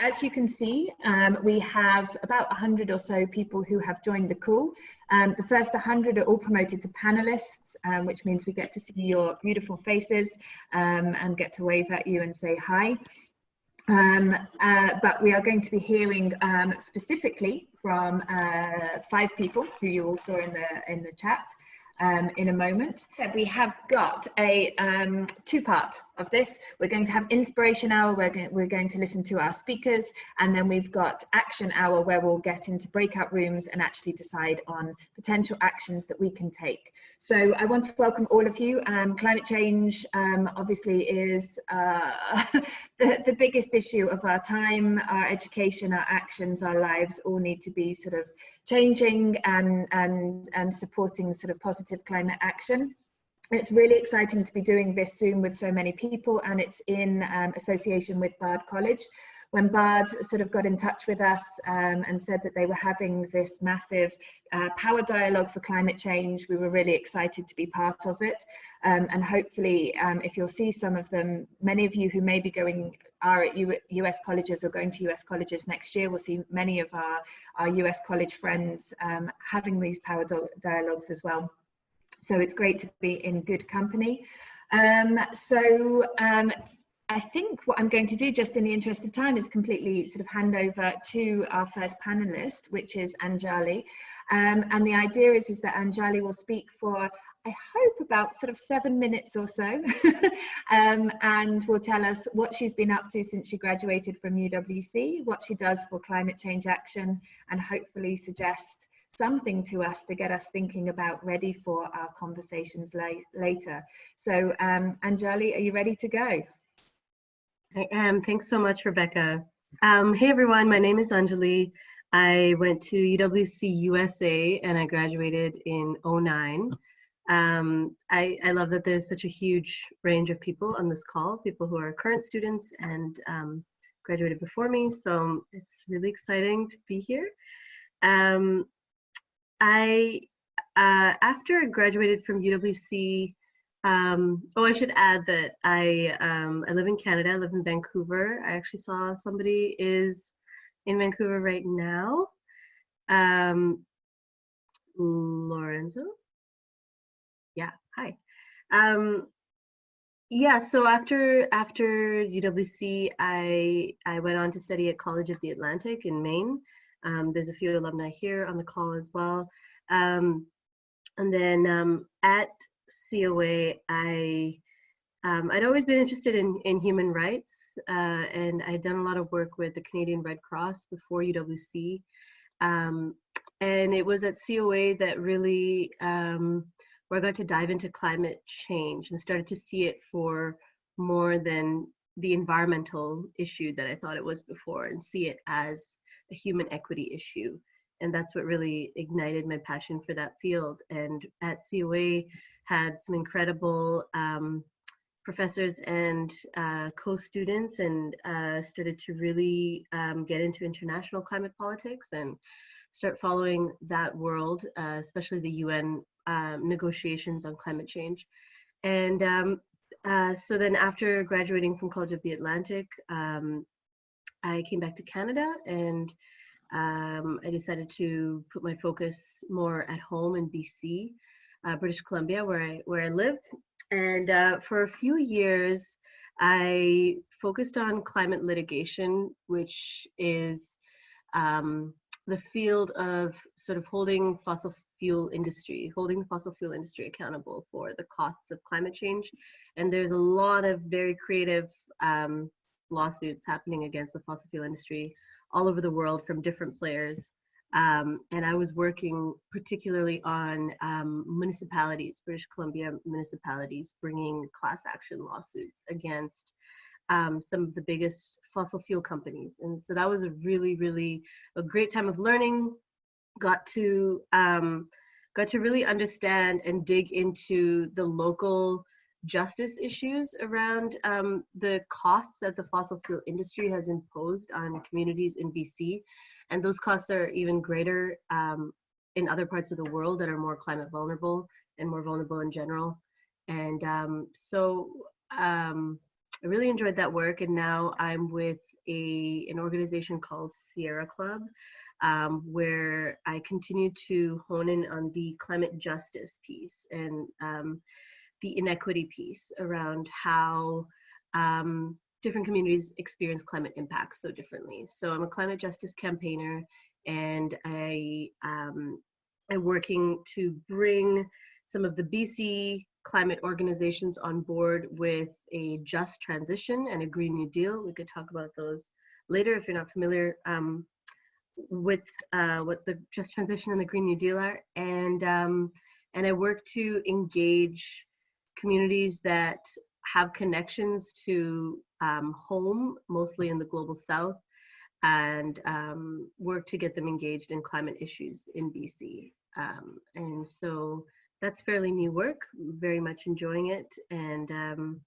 as you can see, we have about 100 or so people who have joined the call. The first 100 are all promoted to panelists, which means we get to see your beautiful faces and get to wave at you and say hi. But we are going to be hearing specifically from 5 people who you all saw in the chat in a moment. We have got a 2-part of this. We're going to have inspiration hour, we're going to listen to our speakers, and then we've got action hour where we'll get into breakout rooms and actually decide on potential actions that we can take. So I want to welcome all of you. Climate change obviously is the biggest issue of our time. Our education, our actions, our lives all need to be sort of changing and supporting sort of positive climate action. It's really exciting to be doing this Zoom with so many people, and it's in association with Bard College. When Bard sort of got in touch with us and said that they were having this massive Power Dialog for climate change, we were really excited to be part of it. And hopefully, if you'll see some of them, many of you who may be are at US colleges or going to US colleges next year, we'll see many of our US college friends having these Power Dialogues as well. So it's great to be in good company. I think what I'm going to do, just in the interest of time, is completely sort of hand over to our first panelist, which is Anjali. And the idea is that Anjali will speak for, I hope, about sort of 7 minutes or so, and will tell us what she's been up to since she graduated from UWC, what she does for climate change action, and hopefully suggest something to us to get us thinking about ready for our conversations later. So Anjali, are you ready to go? I am. Thanks so much, Rebecca. Hey everyone, my name is Anjali. I went to UWC USA and I graduated in '09. I love that there's such a huge range of people on this call, people who are current students and graduated before me, so it's really exciting to be here. After I graduated from UWC, I should add that I live in Canada. I live in Vancouver. I actually saw somebody is in Vancouver right now. Lorenzo? Yeah, hi. Yeah, so after UWC, I went on to study at College of the Atlantic in Maine. There's a few alumni here on the call as well. And then at COA, I'd always been interested in human rights, and I'd done a lot of work with the Canadian Red Cross before UWC. And it was at COA that really, where I got to dive into climate change and started to see it for more than the environmental issue that I thought it was before, and see it as a human equity issue. And that's what really ignited my passion for that field. And at COA, had some incredible professors and co-students, and started to really get into international climate politics and start following that world, especially the UN negotiations on climate change. And so then after graduating from College of the Atlantic, I came back to Canada, and I decided to put my focus more at home in BC, British Columbia, where I live. And for a few years, I focused on climate litigation, which is the field of sort of holding the fossil fuel industry accountable for the costs of climate change. And there's a lot of very creative lawsuits happening against the fossil fuel industry all over the world from different players. And I was working particularly on municipalities, British Columbia municipalities, bringing class action lawsuits against some of the biggest fossil fuel companies. And so that was a really a great time of learning. Got to really understand and dig into the local justice issues around the costs that the fossil fuel industry has imposed on communities in BC. And those costs are even greater in other parts of the world that are more climate vulnerable and more vulnerable in general. And so I really enjoyed that work, and now I'm with an organization called Sierra Club, where I continue to hone in on the climate justice piece and the inequity piece around how different communities experience climate impacts so differently. So I'm a climate justice campaigner, and I'm working to bring some of the BC climate organizations on board with a just transition and a Green New Deal. We could talk about those later if you're not familiar with what the just transition and the Green New Deal are. And I work to engage communities that have connections to home, mostly in the global south, and work to get them engaged in climate issues in BC. And so that's fairly new work, very much enjoying it. And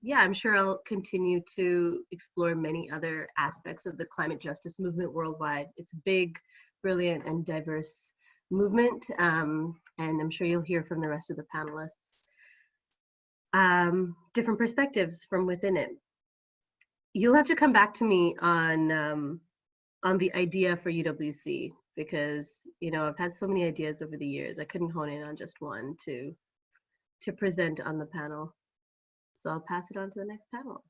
yeah, I'm sure I'll continue to explore many other aspects of the climate justice movement worldwide. It's a big, brilliant, and diverse movement. And I'm sure you'll hear from the rest of the panelists different perspectives from within it. You'll have to come back to me on the idea for UWC, because I've had so many ideas over the years. I couldn't hone in on just one to present on the panel. So I'll pass it on to the next panel.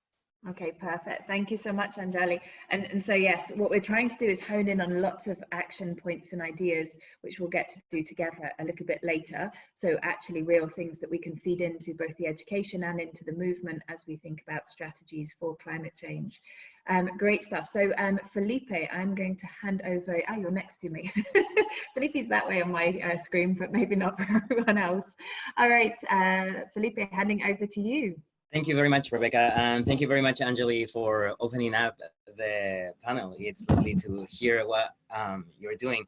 Okay, perfect. Thank you so much, Anjali. And so, yes, what we're trying to do is hone in on lots of action points and ideas, which we'll get to do together a little bit later. So actually real things that we can feed into both the education and into the movement as we think about strategies for climate change. Great stuff. So Felipe, I'm going to hand over. Oh, you're next to me. Felipe's that way on my screen, but maybe not for everyone else. All right, Felipe, handing over to you. Thank you very much, Rebecca, and thank you very much, Anjali, for opening up the panel. It's lovely to hear what you're doing.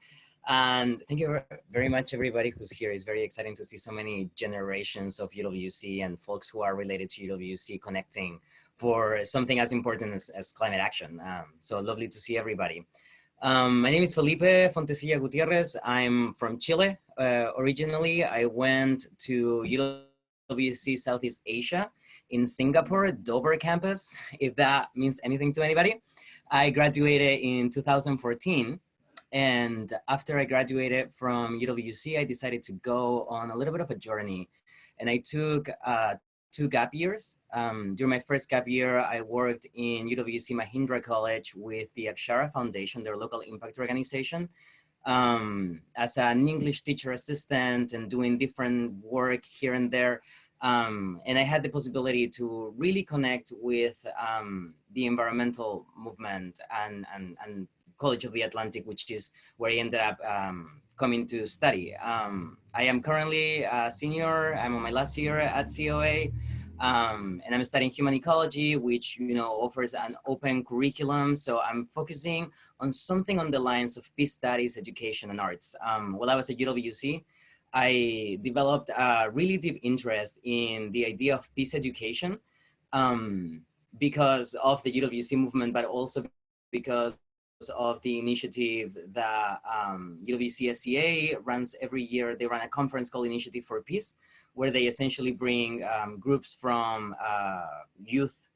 And thank you very much, everybody who's here. It's very exciting to see so many generations of UWC and folks who are related to UWC connecting for something as important as climate action. So lovely to see everybody. My name is Felipe Fontecilla Gutierrez. I'm from Chile. Originally, I went to UWC Southeast Asia in Singapore, Dover campus, if that means anything to anybody. I graduated in 2014. And after I graduated from UWC, I decided to go on a little bit of a journey. And I took 2 gap years. During my first gap year, I worked in UWC Mahindra College with the Akshara Foundation, their local impact organization, as an English teacher assistant and doing different work here and there. And I had the possibility to really connect with the environmental movement and College of the Atlantic, which is where I ended up coming to study. I am currently a senior. I'm on my last year at COA, and I'm studying human ecology, which offers an open curriculum. So I'm focusing on something on the lines of peace studies, education, and arts. While I was at UWC, I developed a really deep interest in the idea of peace education because of the UWC movement, but also because of the initiative that UWC SCA runs every year. They run a conference called Initiative for Peace, where they essentially bring groups from youth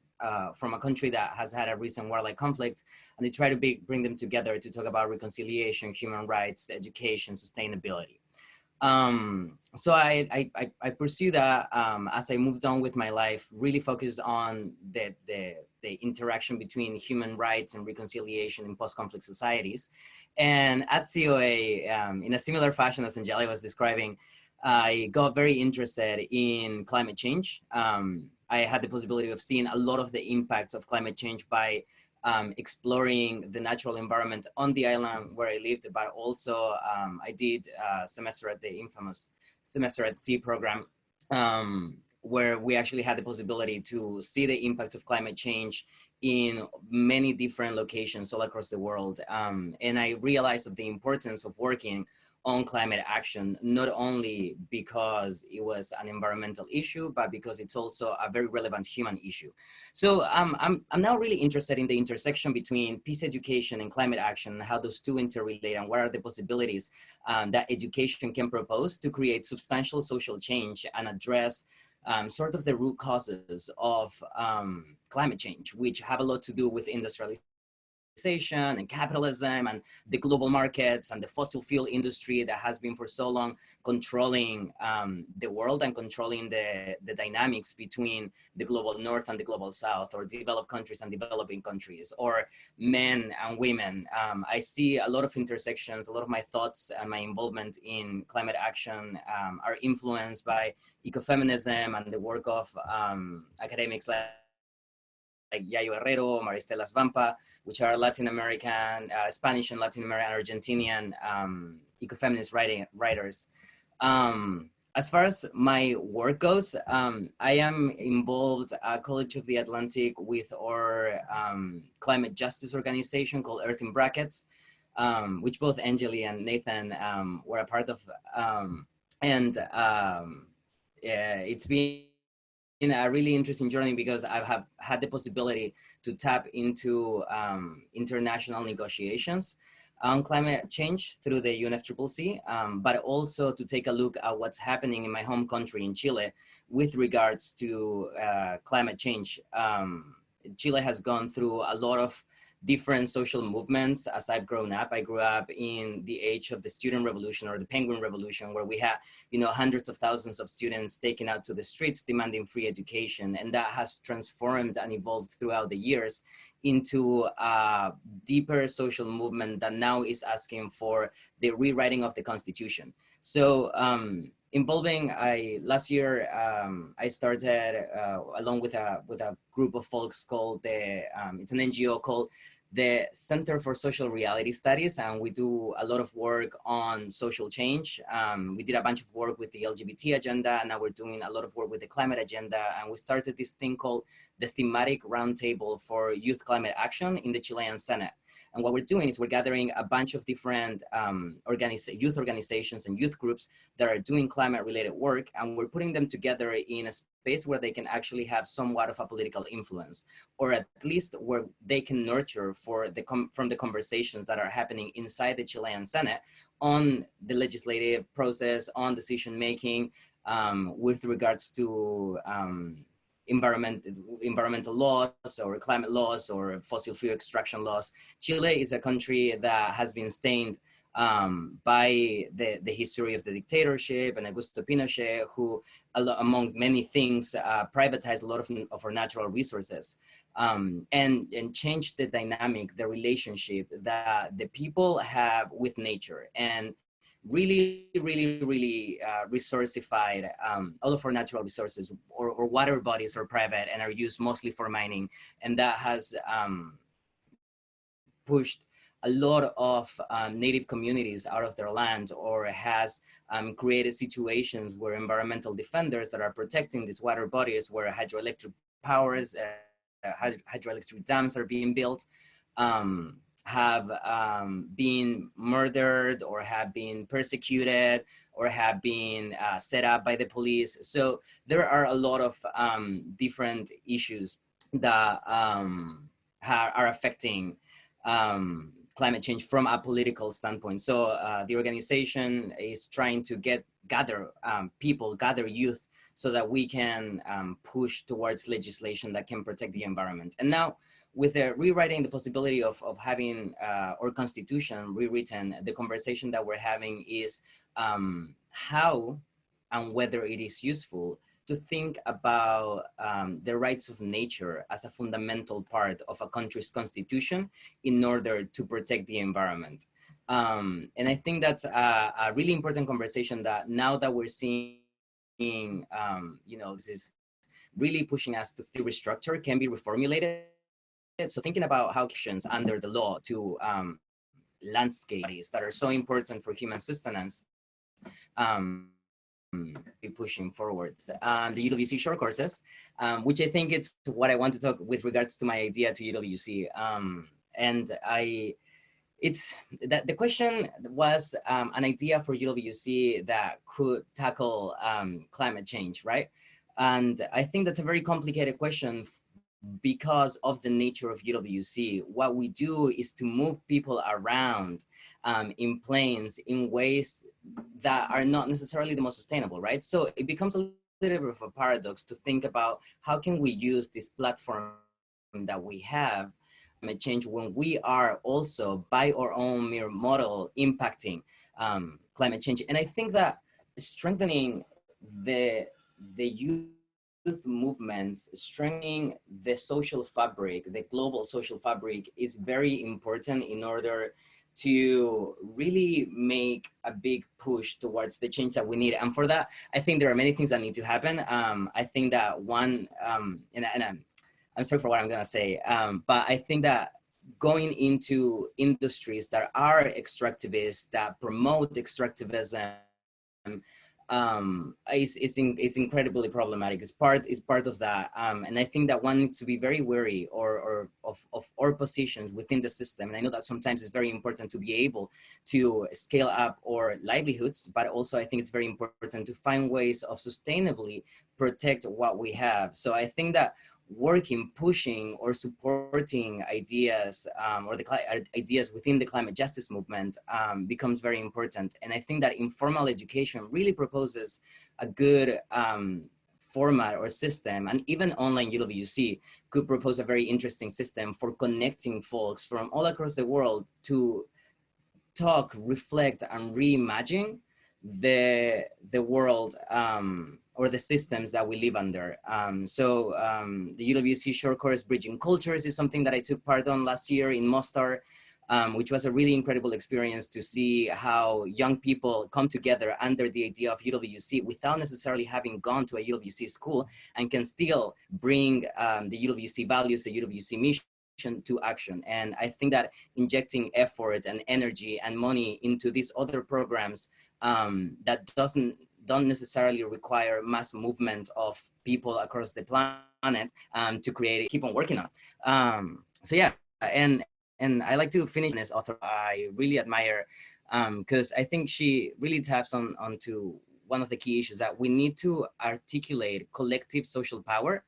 from a country that has had a recent warlike conflict, and they try to bring them together to talk about reconciliation, human rights, education, sustainability. So I pursue that as I moved on with my life, really focused on the interaction between human rights and reconciliation in post-conflict societies. And at COA, in a similar fashion as Anjali was describing, I got very interested in climate change. I had the possibility of seeing a lot of the impacts of climate change by exploring the natural environment on the island where I lived, but also I did a semester at the infamous Semester at Sea program, where we actually had the possibility to see the impact of climate change in many different locations all across the world. And I realized of the importance of working on climate action, not only because it was an environmental issue, but because it's also a very relevant human issue. So I'm now really interested in the intersection between peace education and climate action, how those two interrelate, and what are the possibilities that education can propose to create substantial social change and address sort of the root causes of climate change, which have a lot to do with industrialization and capitalism and the global markets and the fossil fuel industry that has been for so long controlling the world and controlling the dynamics between the global north and the global south, or developed countries and developing countries, or men and women. I see a lot of intersections. A lot of my thoughts and my involvement in climate action are influenced by ecofeminism and the work of academics like Yayo Herrero, Maristelas Vampa, which are Latin American, Spanish and Latin American, Argentinian ecofeminist writers. As far as my work goes, I am involved at College of the Atlantic with our climate justice organization called Earth in Brackets, which both Anjali and Nathan were a part of. It's been a really interesting journey because I have had the possibility to tap into international negotiations on climate change through the UNFCCC, but also to take a look at what's happening in my home country in Chile with regards to climate change. Chile has gone through a lot of different social movements as I've grown up. I grew up in the age of the student revolution, or the Penguin Revolution, where we had, hundreds of thousands of students taken out to the streets demanding free education. And that has transformed and evolved throughout the years into a deeper social movement that now is asking for the rewriting of the Constitution. So last year, I started along with a group of folks called it's an NGO called the Center for Social Reality Studies, and we do a lot of work on social change. We did a bunch of work with the LGBT agenda, and now we're doing a lot of work with the climate agenda. And we started this thing called the Thematic Roundtable for Youth Climate Action in the Chilean Senate. And what we're doing is we're gathering a bunch of different youth organizations and youth groups that are doing climate-related work, and we're putting them together in a space where they can actually have somewhat of a political influence, or at least where they can nurture from the conversations that are happening inside the Chilean Senate on the legislative process, on decision-making with regards to environmental laws or climate laws or fossil fuel extraction laws. Chile is a country that has been stained by the history of the dictatorship and Augusto Pinochet, who, among many things, privatized a lot of our natural resources and changed the dynamic, the relationship that the people have with nature, and really resourcified all of our natural resources, or water bodies are private and are used mostly for mining. And that has pushed a lot of native communities out of their land, or has created situations where environmental defenders that are protecting these water bodies, where hydroelectric powers, hydroelectric dams are being built, have been murdered, or have been persecuted, or have been set up by the police. So there are a lot of different issues that are affecting climate change from a political standpoint. So the organization is trying to gather people, gather youth, so that we can push towards legislation that can protect the environment. And now, with rewriting, the possibility of having our constitution rewritten, the conversation that we're having is how and whether it is useful to think about the rights of nature as a fundamental part of a country's constitution in order to protect the environment. And I think that's a really important conversation that now that we're seeing, this is really pushing us to restructure, can be reformulated. So thinking about how actions under the law to landscapes that are so important for human sustenance, be pushing forward. The UWC short courses, which I think it's what I want to talk with regards to my idea to UWC. The question was an idea for UWC that could tackle climate change, right? And I think that's a very complicated question because of the nature of UWC. What we do is to move people around in planes in ways that are not necessarily the most sustainable, right? So it becomes a little bit of a paradox to think about how can we use this platform that we have climate change when we are also by our own mere model impacting climate change. And I think that strengthening the youth movements, strengthening the social fabric, the global social fabric, is very important in order to really make a big push towards the change that we need. And for that, I think there are many things that need to happen. I think that one, and I'm sorry for what I'm gonna say, but I think that going into industries that are extractivist, that promote extractivism, it's incredibly problematic. It's part of that, and I think that one needs to be very wary of our positions within the system. And I know that sometimes it's very important to be able to scale up our livelihoods, but also I think it's very important to find ways of sustainably protect what we have. So I think that working, pushing, or supporting ideas or the ideas within the climate justice movement becomes very important. And I think that informal education really proposes a good format or system, and even online UWC could propose a very interesting system for connecting folks from all across the world to talk, reflect, and reimagine the world or the systems that we live under. The UWC short course Bridging Cultures is something that I took part on last year in Mostar, which was a really incredible experience to see how young people come together under the idea of UWC without necessarily having gone to a UWC school, and can still bring the UWC values, the UWC mission to action. And I think that injecting effort and energy and money into these other programs that don't necessarily require mass movement of people across the planet to create it, keep on working on. So yeah, and I like to finish this author I really admire, because I think she really taps onto one of the key issues, that we need to articulate collective social power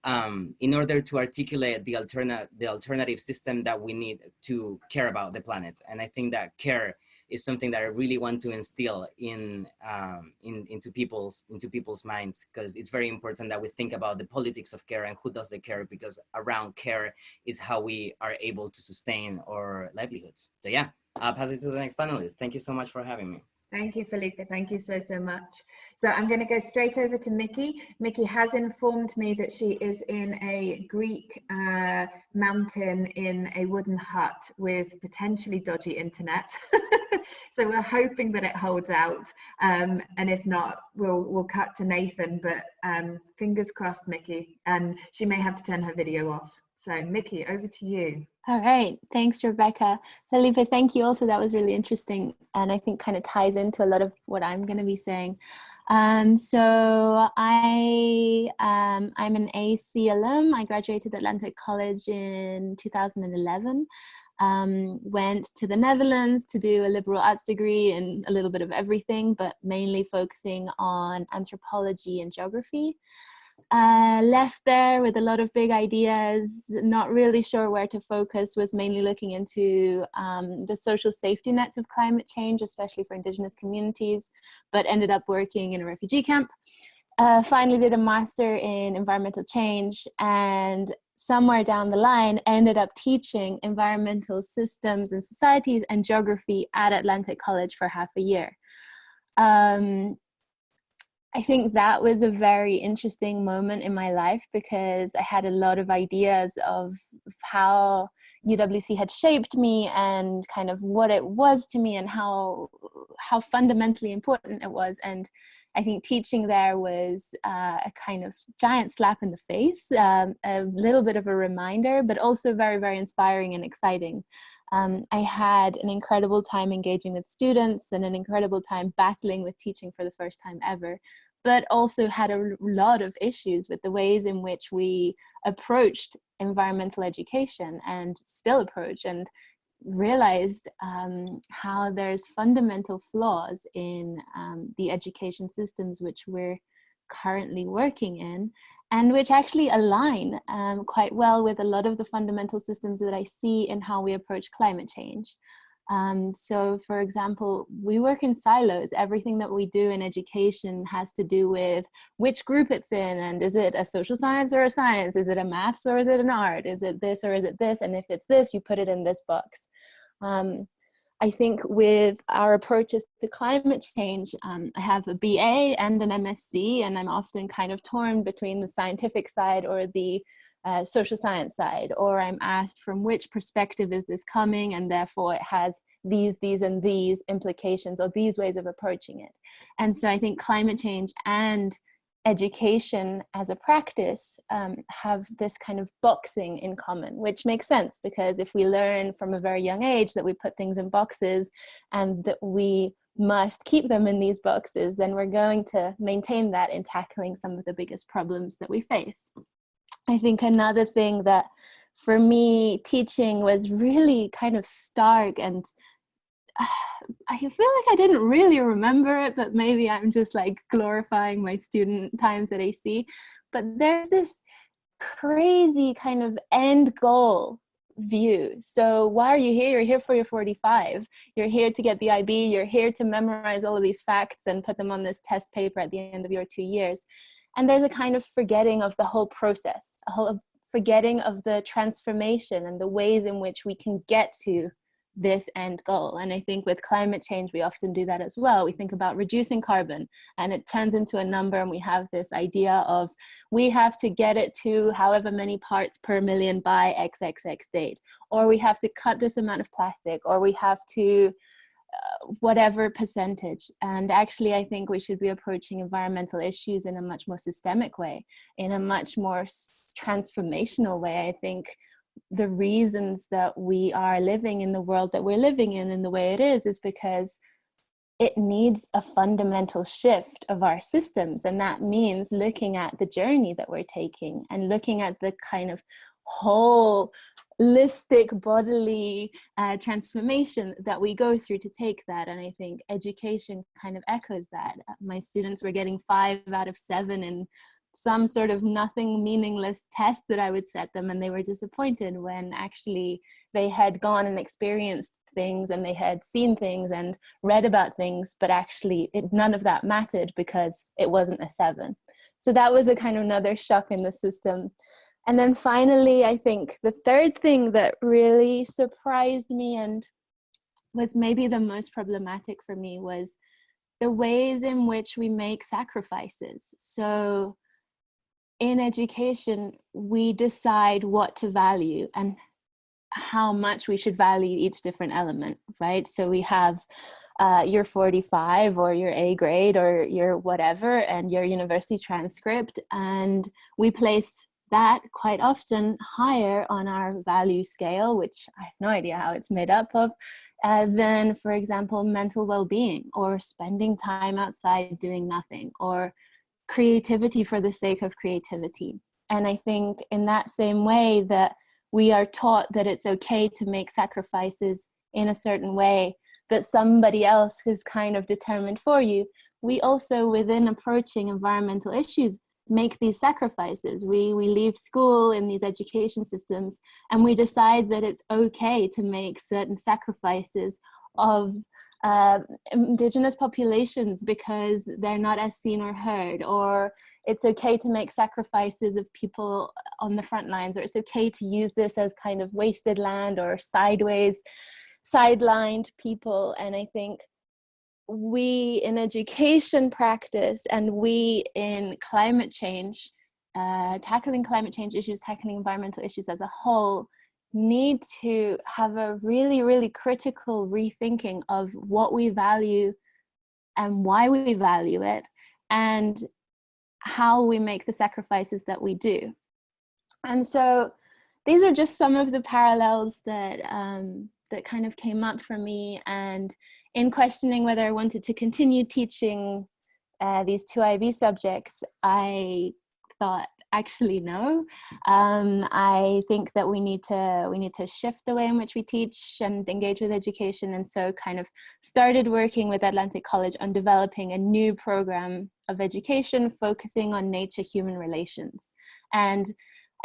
in order to articulate the alternative system that we need to care about the planet. And I think that care is something that I really want to instill into people's minds, because it's very important that we think about the politics of care and who does the care, because around care is how we are able to sustain our livelihoods. So yeah, I'll pass it to the next panelist. Thank you so much for having me. Thank you, Felipe. Thank you so much. So I'm going to go straight over to Mikki. Mikki has informed me that she is in a Greek mountain in a wooden hut with potentially dodgy internet. So we're hoping that it holds out. And if not, we'll cut to Nathan, but fingers crossed, Mikki. And she may have to turn her video off. So Mikki, over to you. All right, thanks, Rebecca. Felipe, thank you also. That was really interesting, and I think kind of ties into a lot of what I'm going to be saying. So I'm an AC alum. I graduated Atlantic College in 2011. Went to the Netherlands to do a liberal arts degree in a little bit of everything, but mainly focusing on anthropology and geography. Left there with a lot of big ideas, not really sure where to focus, was mainly looking into the social safety nets of climate change, especially for Indigenous communities, but ended up working in a refugee camp. Finally did a master in environmental change, and somewhere down the line ended up teaching environmental systems and societies and geography at Atlantic College for half a year. I think that was a very interesting moment in my life, because I had a lot of ideas of how UWC had shaped me and kind of what it was to me and how fundamentally important it was. And I think teaching there was a kind of giant slap in the face, a little bit of a reminder, but also very, very inspiring and exciting. I had an incredible time engaging with students and an incredible time battling with teaching for the first time ever, but also had a lot of issues with the ways in which we approached environmental education, and still approach, and realized how there's fundamental flaws in the education systems which we're currently working in, and which actually align quite well with a lot of the fundamental systems that I see in how we approach climate change. So for example, we work in silos. Everything that we do in education has to do with which group it's in, and is it a social science or a science? Is it a maths or is it an art? Is it this or is it this? And if it's this, you put it in this box. I think with our approaches to climate change, I have a BA and an MSc, and I'm often kind of torn between the scientific side or the social science side, or I'm asked from which perspective is this coming, and therefore it has these, and these implications, or these ways of approaching it. And so I think climate change and education as a practice have this kind of boxing in common, which makes sense, because if we learn from a very young age that we put things in boxes and that we must keep them in these boxes, then we're going to maintain that in tackling some of the biggest problems that we face. I think another thing that for me teaching was really kind of stark, and I feel like I didn't really remember it, but maybe I'm just like glorifying my student times at AC. But there's this crazy kind of end goal view. So why are you here? You're here for your 45. You're here to get the IB. You're here to memorize all of these facts and put them on this test paper at the end of your 2 years. And there's a kind of forgetting of the whole process, a whole forgetting of the transformation and the ways in which we can get to this end goal. And I think with climate change, we often do that as well. We think about reducing carbon and it turns into a number, and we have this idea of we have to get it to however many parts per million by XXX date, or we have to cut this amount of plastic, or we have to whatever percentage. And actually, I think we should be approaching environmental issues in a much more systemic way, in a much more transformational way. I think the reasons that we are living in the world that we're living in the way it is because it needs a fundamental shift of our systems. And that means looking at the journey that we're taking and looking at the kind of whole holistic bodily transformation that we go through to take that. And I think education kind of echoes that. My students were getting 5 out of 7 in some sort of nothing meaningless test that I would set them, and they were disappointed when actually they had gone and experienced things and they had seen things and read about things, but actually none of that mattered because it wasn't a 7. So that was a kind of another shock in the system. And then finally, I think the third thing that really surprised me and was maybe the most problematic for me was the ways in which we make sacrifices. So in education, we decide what to value and how much we should value each different element, right? So we have your 45 or your A grade or your whatever and your university transcript, and we place that quite often higher on our value scale, which I have no idea how it's made up of, than, for example, mental well-being or spending time outside doing nothing or creativity for the sake of creativity. And I think in that same way that we are taught that it's okay to make sacrifices in a certain way that somebody else has kind of determined for you, we also, within approaching environmental issues, make these sacrifices. We leave school in these education systems and we decide that it's okay to make certain sacrifices of indigenous populations because they're not as seen or heard, or it's okay to make sacrifices of people on the front lines, or it's okay to use this as kind of wasted land or sidelined people. And I think we in education practice and we in climate change, tackling climate change issues, tackling environmental issues as a whole, need to have a really, really critical rethinking of what we value and why we value it and how we make the sacrifices that we do. And so these are just some of the parallels that that kind of came up for me. And in questioning whether I wanted to continue teaching these 2 IB subjects, I thought, actually, no. I think that we need to shift the way in which we teach and engage with education. And so kind of started working with Atlantic College on developing a new program of education focusing on nature-human relations. And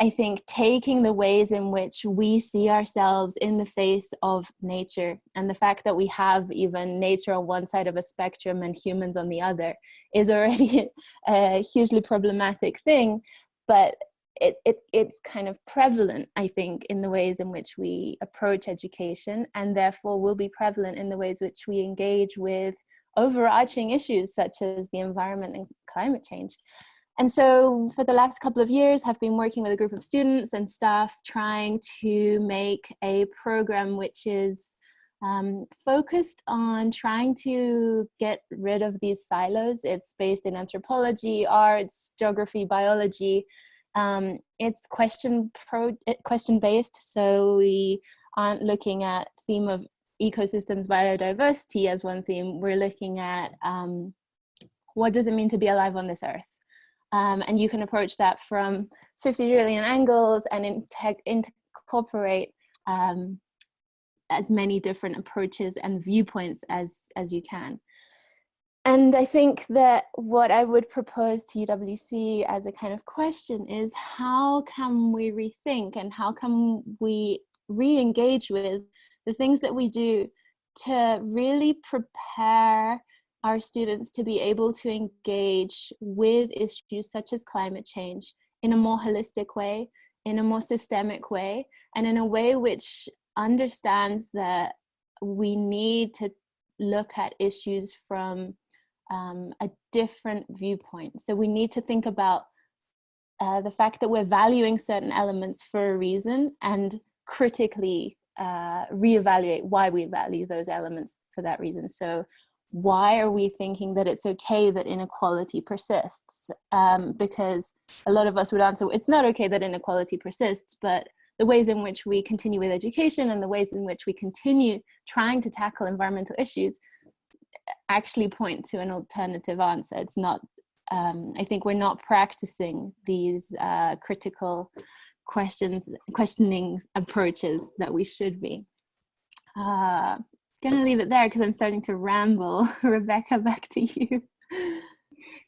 I think taking the ways in which we see ourselves in the face of nature, and the fact that we have even nature on one side of a spectrum and humans on the other, is already a hugely problematic thing, but it's kind of prevalent, I think, in the ways in which we approach education, and therefore will be prevalent in the ways which we engage with overarching issues such as the environment and climate change. And so for the last couple of years, I've been working with a group of students and staff trying to make a program which is focused on trying to get rid of these silos. It's based in anthropology, arts, geography, biology. It's question-based, so we aren't looking at theme of ecosystems, biodiversity as one theme. We're looking at what does it mean to be alive on this earth? And you can approach that from 50 trillion angles and incorporate as many different approaches and viewpoints as you can. And I think that what I would propose to UWC as a kind of question is, how can we rethink and how can we re-engage with the things that we do to really prepare our students to be able to engage with issues such as climate change in a more holistic way, in a more systemic way, and in a way which understands that we need to look at issues from a different viewpoint. So we need to think about the fact that we're valuing certain elements for a reason, and critically reevaluate why we value those elements for that reason. So why are we thinking that it's okay that inequality persists? Because a lot of us would answer, it's not okay that inequality persists, but the ways in which we continue with education and the ways in which we continue trying to tackle environmental issues actually point to an alternative answer. It's not, I think we're not practicing these critical questioning approaches that we should be. Gonna leave it there because I'm starting to ramble. Rebecca, back to you.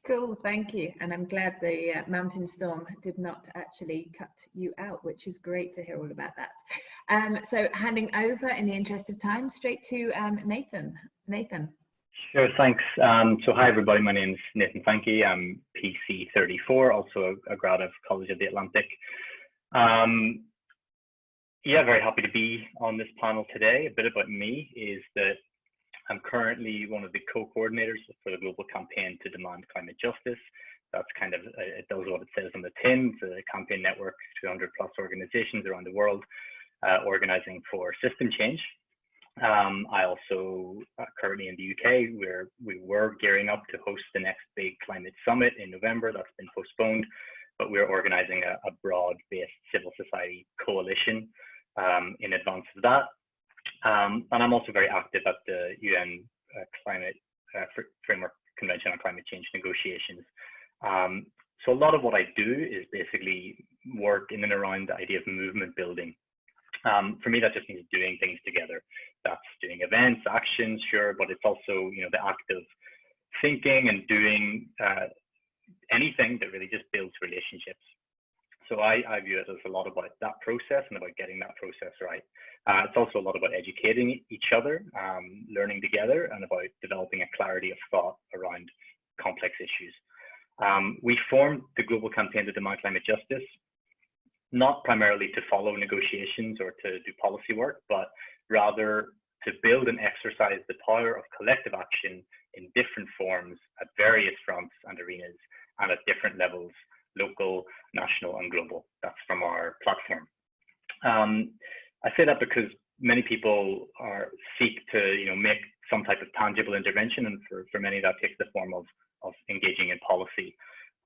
Cool, thank you. And I'm glad the mountain storm did not actually cut you out, which is great to hear all about that. So handing over, in the interest of time, straight to Nathan. Nathan. Sure, thanks. So hi everybody, my name is Nathan Thanki. I'm PC 34, also a grad of College of the Atlantic. Yeah, very happy to be on this panel today. A bit about me is that I'm currently one of the co-coordinators for the global campaign to demand climate justice. That's kind of, it does what it says on the tin. It's a campaign network, 200 plus organizations around the world organizing for system change. I also currently in the UK, where we were gearing up to host the next big climate summit in November. That's been postponed, but we're organizing a broad-based civil society coalition in advance of that. And I'm also very active at the UN Climate Framework Convention on Climate Change negotiations. So a lot of what I do is basically work in and around the idea of movement building. For me, that just means doing things together. That's doing events, actions, sure, but it's also, you know, the act of thinking and doing anything that really just builds relationships. So I view it as a lot about that process and about getting that process right. It's also a lot about educating each other, learning together, and about developing a clarity of thought around complex issues. We formed the global campaign to demand climate justice, not primarily to follow negotiations or to do policy work, but rather to build and exercise the power of collective action in different forms at various fronts and arenas and at different levels, local, national, and global. That's from our platform. I say that because many people seek to, you know, make some type of tangible intervention, and for many that takes the form of engaging in policy.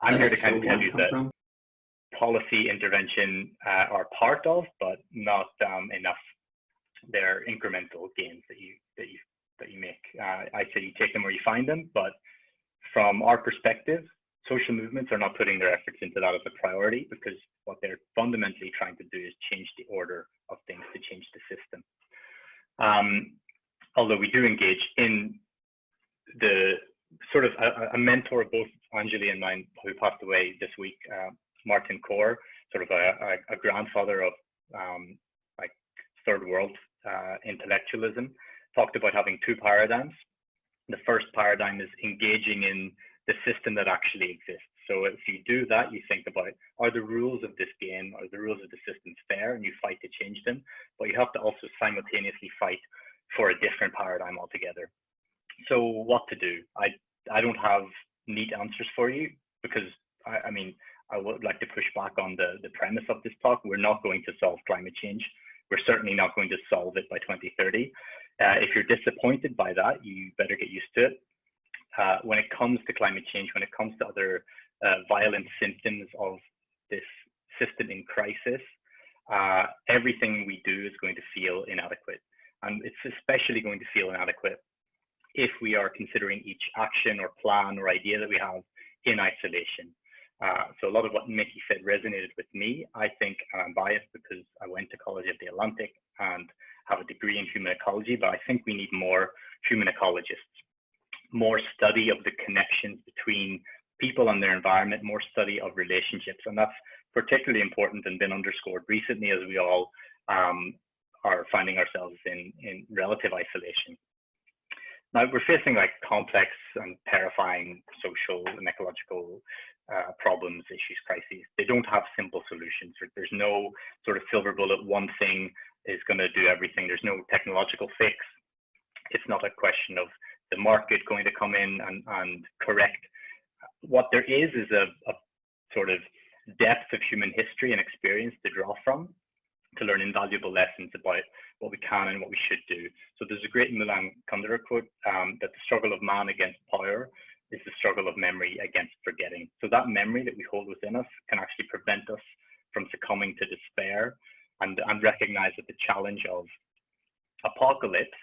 I'm here to kind of tell you that policy intervention are part of, but not enough. They're incremental gains that you make. I say you take them where you find them, but from our perspective, social movements are not putting their efforts into that as a priority, because what they're fundamentally trying to do is change the order of things to change the system. Although we do engage in the sort of a mentor of both Anjali and mine, who passed away this week, Martin Kaur, sort of a grandfather of like third world intellectualism, talked about having two paradigms. The first paradigm is engaging in the system that actually exists. So if you do that, you think about, are the rules of this game, are the rules of the system fair, and you fight to change them, but you have to also simultaneously fight for a different paradigm altogether. So what to do? I don't have neat answers for you, because I mean, I would like to push back on the premise of this talk. We're not going to solve climate change. We're certainly not going to solve it by 2030. If you're disappointed by that, you better get used to it. When it comes to climate change, when it comes to other violent symptoms of this system in crisis, everything we do is going to feel inadequate. And it's especially going to feel inadequate if we are considering each action or plan or idea that we have in isolation. So a lot of what Mikki said resonated with me. I think, and I'm biased because I went to College of the Atlantic and have a degree in human ecology, but I think we need more human ecologists, more study of the connections between people and their environment, more study of relationships. And that's particularly important and been underscored recently as we all are finding ourselves in relative isolation. Now we're facing like complex and terrifying social and ecological problems, issues, crises. They don't have simple solutions. There's no sort of silver bullet, one thing is going to do everything. There's no technological fix. It's not a question of the market going to come in and correct. What there is a sort of depth of human history and experience to draw from, to learn invaluable lessons about what we can and what we should do. So there's a great Milan Kundera quote that the struggle of man against power is the struggle of memory against forgetting. So that memory that we hold within us can actually prevent us from succumbing to despair and recognize that the challenge of apocalypse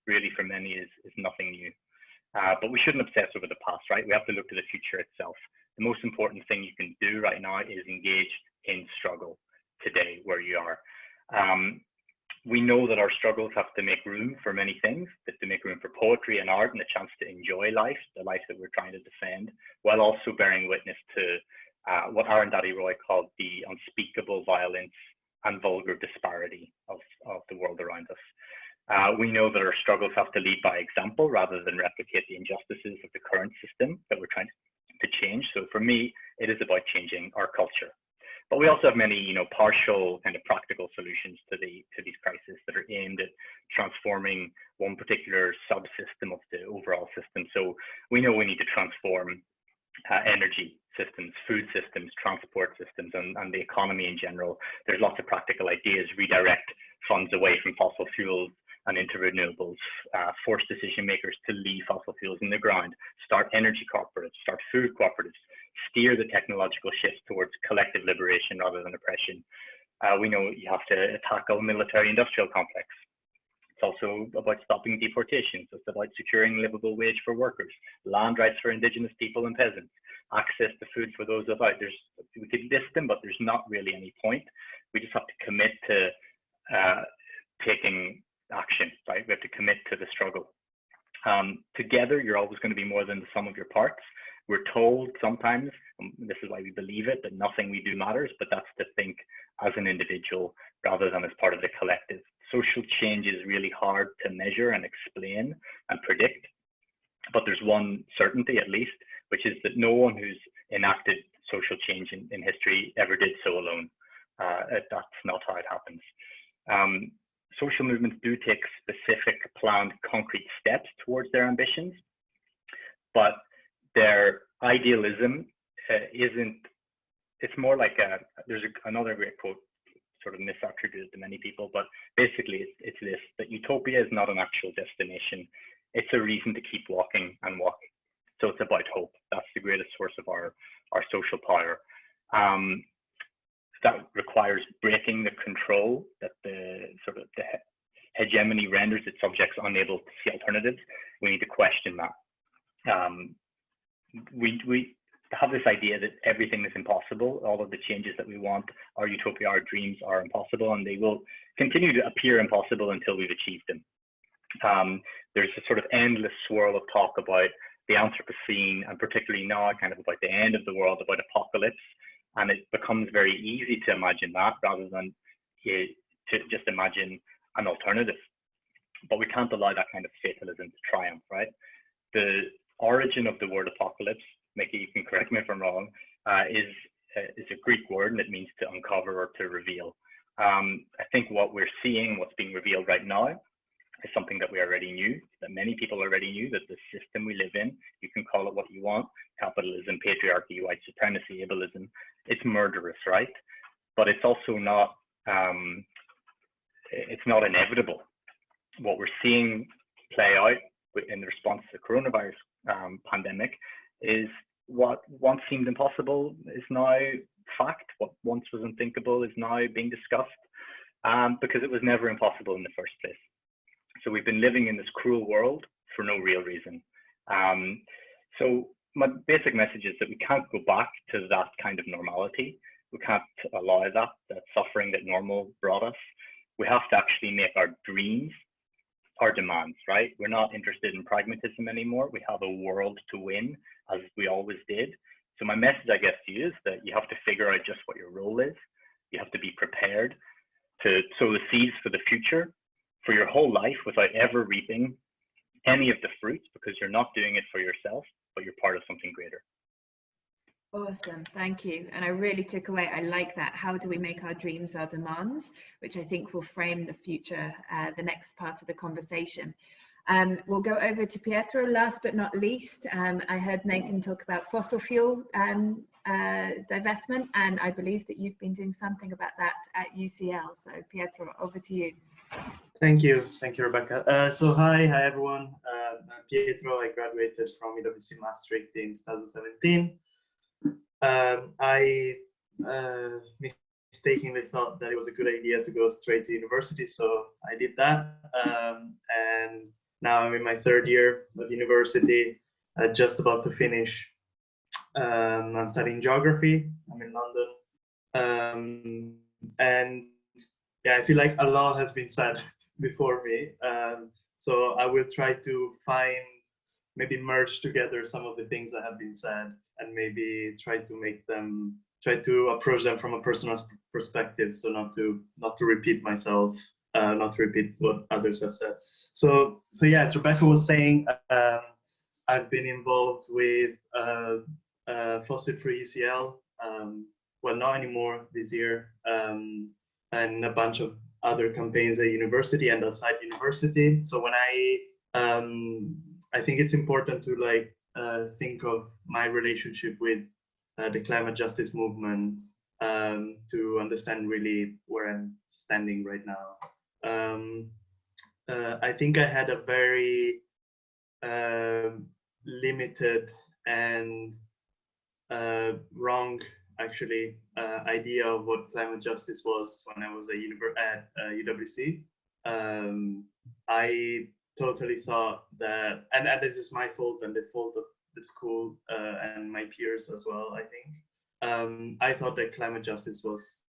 really for many is nothing new. But we shouldn't obsess over the past, right? We have to look to the future itself. The most important thing you can do right now is engage in struggle today where you are. We know that our struggles have to make room for many things, that to make room for poetry and art and a chance to enjoy life, the life that we're trying to defend, while also bearing witness to what Anjali Appadurai called the unspeakable violence and vulgar disparity of the world around us. We know that our struggles have to lead by example rather than replicate the injustices of the current system that we're trying to change. So for me, it is about changing our culture. But we also have many, partial kind of practical solutions to these crises that are aimed at transforming one particular subsystem of the overall system. So we know we need to transform energy systems, food systems, transport systems, and the economy in general. There's lots of practical ideas: redirect funds away from fossil fuels and into renewables, force decision makers to leave fossil fuels in the ground, start energy cooperatives, start food cooperatives, steer the technological shifts towards collective liberation rather than oppression. We know you have to tackle military-industrial complex. It's also about stopping deportations. It's about securing livable wage for workers, land rights for indigenous people and peasants, access to food for those without. We could list them, but there's not really any point. We just have to commit to taking action, right? We have to commit to the struggle. Together, you're always going to be more than the sum of your parts. We're told sometimes, this is why we believe it, that nothing we do matters, but that's to think as an individual rather than as part of the collective. Social change is really hard to measure and explain and predict, but there's one certainty at least, which is that no one who's enacted social change in history ever did so alone. That's not how it happens. Social movements do take specific, planned, concrete steps towards their ambitions, but their idealism it's more like there's another great quote, sort of misattributed to many people, but basically it's this, that utopia is not an actual destination. It's a reason to keep walking and walking. So it's about hope. That's the greatest source of our social power. That requires breaking the control that the hegemony renders its subjects unable to see alternatives. We need to question that. We have this idea that everything is impossible. All of the changes that we want, our utopia, our dreams are impossible, and they will continue to appear impossible until we've achieved them. There's a sort of endless swirl of talk about the Anthropocene, and particularly now kind of about the end of the world, about apocalypse. And it becomes very easy to imagine that rather than to just imagine an alternative. But we can't allow that kind of fatalism to triumph, right? The origin of the word apocalypse, Mikki, you can correct me if I'm wrong, is a Greek word, and it means to uncover or to reveal. I think what we're seeing, what's being revealed right now, is something that we already knew, that many people already knew, that the system we live in, you can call it what you want, capitalism, patriarchy, white supremacy, ableism, it's murderous, right? But it's also not, it's not inevitable. What we're seeing play out in the response to the coronavirus pandemic is what once seemed impossible is now fact. What once was unthinkable is now being discussed because it was never impossible in the first place. So we've been living in this cruel world for no real reason. So my basic message is that we can't go back to that kind of normality. We can't allow that suffering that normal brought us. We have to actually make our dreams our demands, right? We're not interested in pragmatism anymore. We have a world to win, as we always did. So my message, I guess, to you is that you have to figure out just what your role is. You have to be prepared to sow the seeds for the future, for your whole life, without ever reaping any of the fruits, because you're not doing it for yourself, but you're part of something greater. Awesome, thank you. And I really took away, I like that. How do we make our dreams our demands? Which I think will frame the future, the next part of the conversation. We'll go over to Pietro last but not least. I heard Nathan talk about fossil fuel divestment, and I believe that you've been doing something about that at UCL. So Pietro, over to you. Thank you, Rebecca. So hi everyone. I'm Pietro. I graduated from UWC Maastricht in 2017. I mistakenly thought that it was a good idea to go straight to university, so I did that. And now I'm in my third year of university, just about to finish. I'm studying geography. I'm in London. And yeah, I feel like a lot has been said before me. So I will try to maybe merge together some of the things that have been said, and maybe try to approach them from a personal perspective, so not to repeat myself, not to repeat what others have said. So yeah, as Rebecca was saying, I've been involved with Fossil Free UCL, well, not anymore this year, and a bunch of other campaigns at university and outside university. So when I think it's important to think of my relationship with the climate justice movement to understand really where I'm standing right now. I think I had a very limited and wrong, actually, idea of what climate justice was when I was at UWC. I totally thought that, and this is my fault and the fault of the school and my peers as well, I think. I thought that climate justice was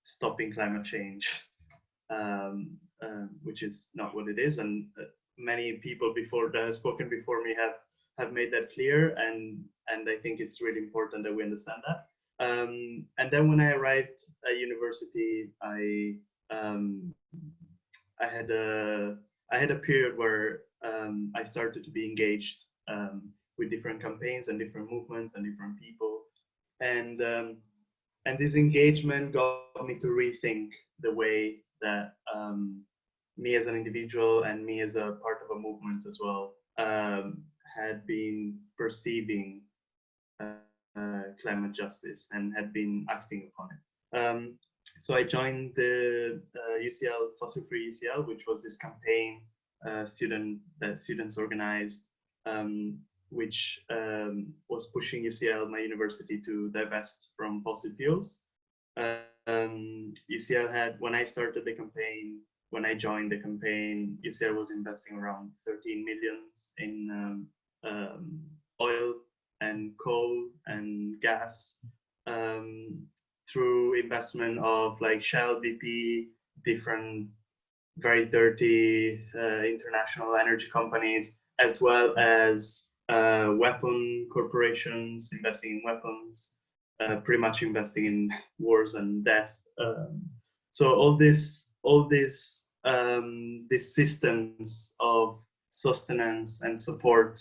stopping climate change, which is not what it is. And many people that have spoken before me have made that clear, and I think it's really important that we understand that. And then when I arrived at university, I had a period where I started to be engaged with different campaigns and different movements and different people, and this engagement got me to rethink the way that me as an individual and me as a part of a movement as well had been perceiving climate justice and had been acting upon it. So I joined the UCL Fossil Free UCL, which was this campaign that students organized, which was pushing UCL, my university, to divest from fossil fuels. UCL had, when I started the campaign, when I joined the campaign, UCL was investing around 13 million in oil and coal and gas, through investment of Shell, BP, different very dirty international energy companies, as well as weapon corporations investing in weapons, pretty much investing in wars and death. So all these systems of sustenance and support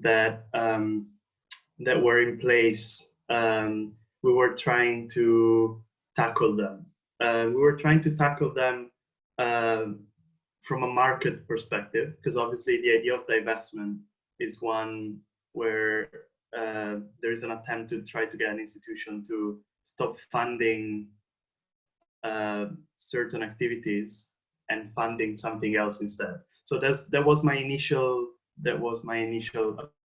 that that were in place, we were trying to tackle them. We were trying to tackle them from a market perspective, because obviously the idea of divestment is one where there is an attempt to try to get an institution to stop funding certain activities and funding something else instead. So that was my initial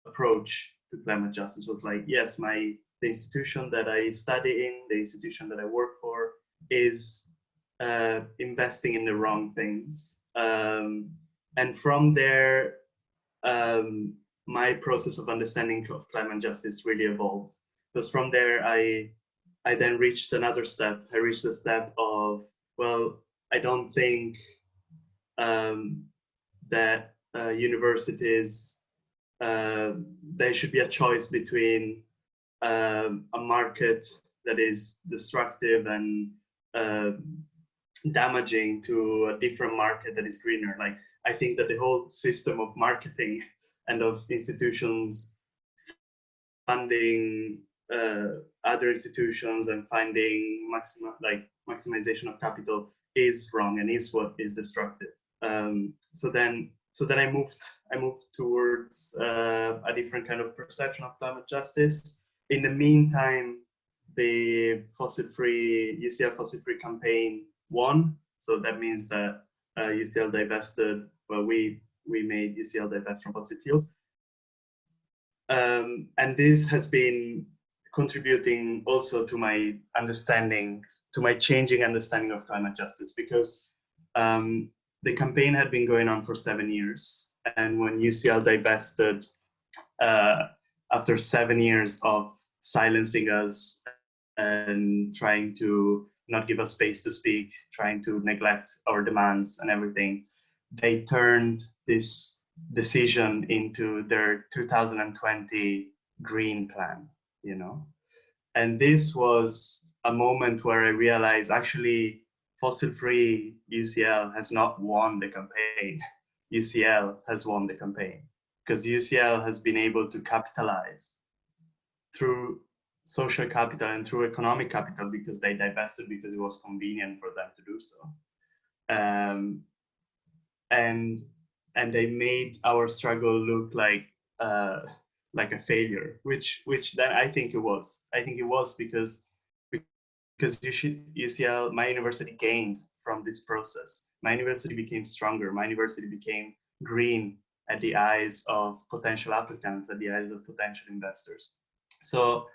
approach to climate justice. Was like, yes, the institution that I study in, the institution that I work for, is investing in the wrong things. And from there, my process of understanding of climate justice really evolved. Because from there, I then reached another step. I reached the step of, well, I don't think that universities, there should be a choice between a market that is destructive and damaging to a different market that is greener. Like, I think that the whole system of marketing and of institutions funding other institutions and finding maximization of capital is wrong and is what is destructive. So then I moved towards a different kind of perception of climate justice. In the meantime, the UCL fossil-free campaign won. So that means that UCL divested. Well, we made UCL divest from fossil fuels, and this has been contributing also to my understanding, to my changing understanding of climate justice, because the campaign had been going on for 7 years, and when UCL divested, after 7 years of silencing us and trying to not give us space to speak, trying to neglect our demands and everything, they turned this decision into their 2020 green plan, you know? And this was a moment where I realized, actually, fossil-free UCL has not won the campaign. UCL has won the campaign, because UCL has been able to capitalize through social capital and through economic capital, because they divested because it was convenient for them to do so. And they made our struggle look like a failure, which then I think it was. I think it was because UCL, my university, gained from this process. My university became stronger. My university became green at the eyes of potential applicants, at the eyes of potential investors. So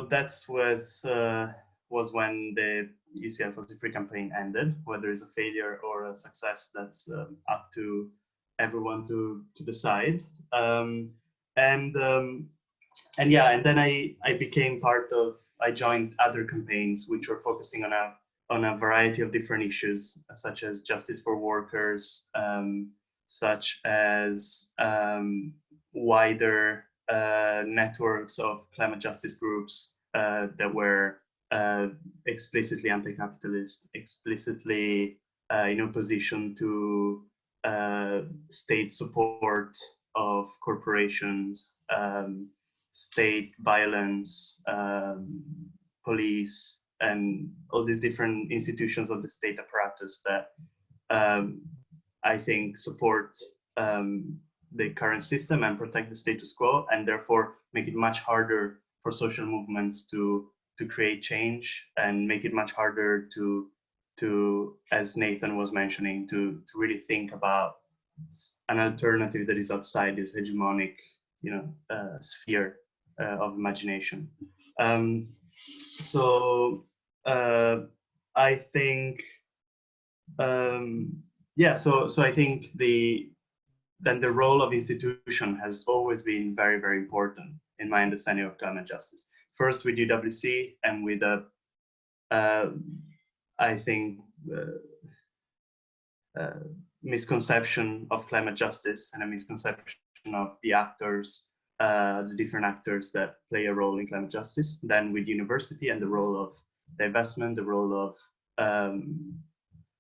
that was when the UCL fossil-free campaign ended. Whether it's a failure or a success, that's up to everyone to decide. And then I became I joined other campaigns which were focusing on a variety of different issues, such as justice for workers, such as wider networks of climate justice groups that were explicitly anti-capitalist, explicitly in opposition to state support of corporations, state violence, police, and all these different institutions of the state apparatus that I think support the current system and protect the status quo, and therefore make it much harder for social movements to create change, and make it much harder to, as Nathan was mentioning, to really think about an alternative that is outside this hegemonic, sphere of imagination. So I think, so I think then the role of institution has always been very, very important in my understanding of climate justice. First with UWC, and with I think misconception of climate justice, and a misconception of the actors the different actors that play a role in climate justice, then with university and the role of divestment, the role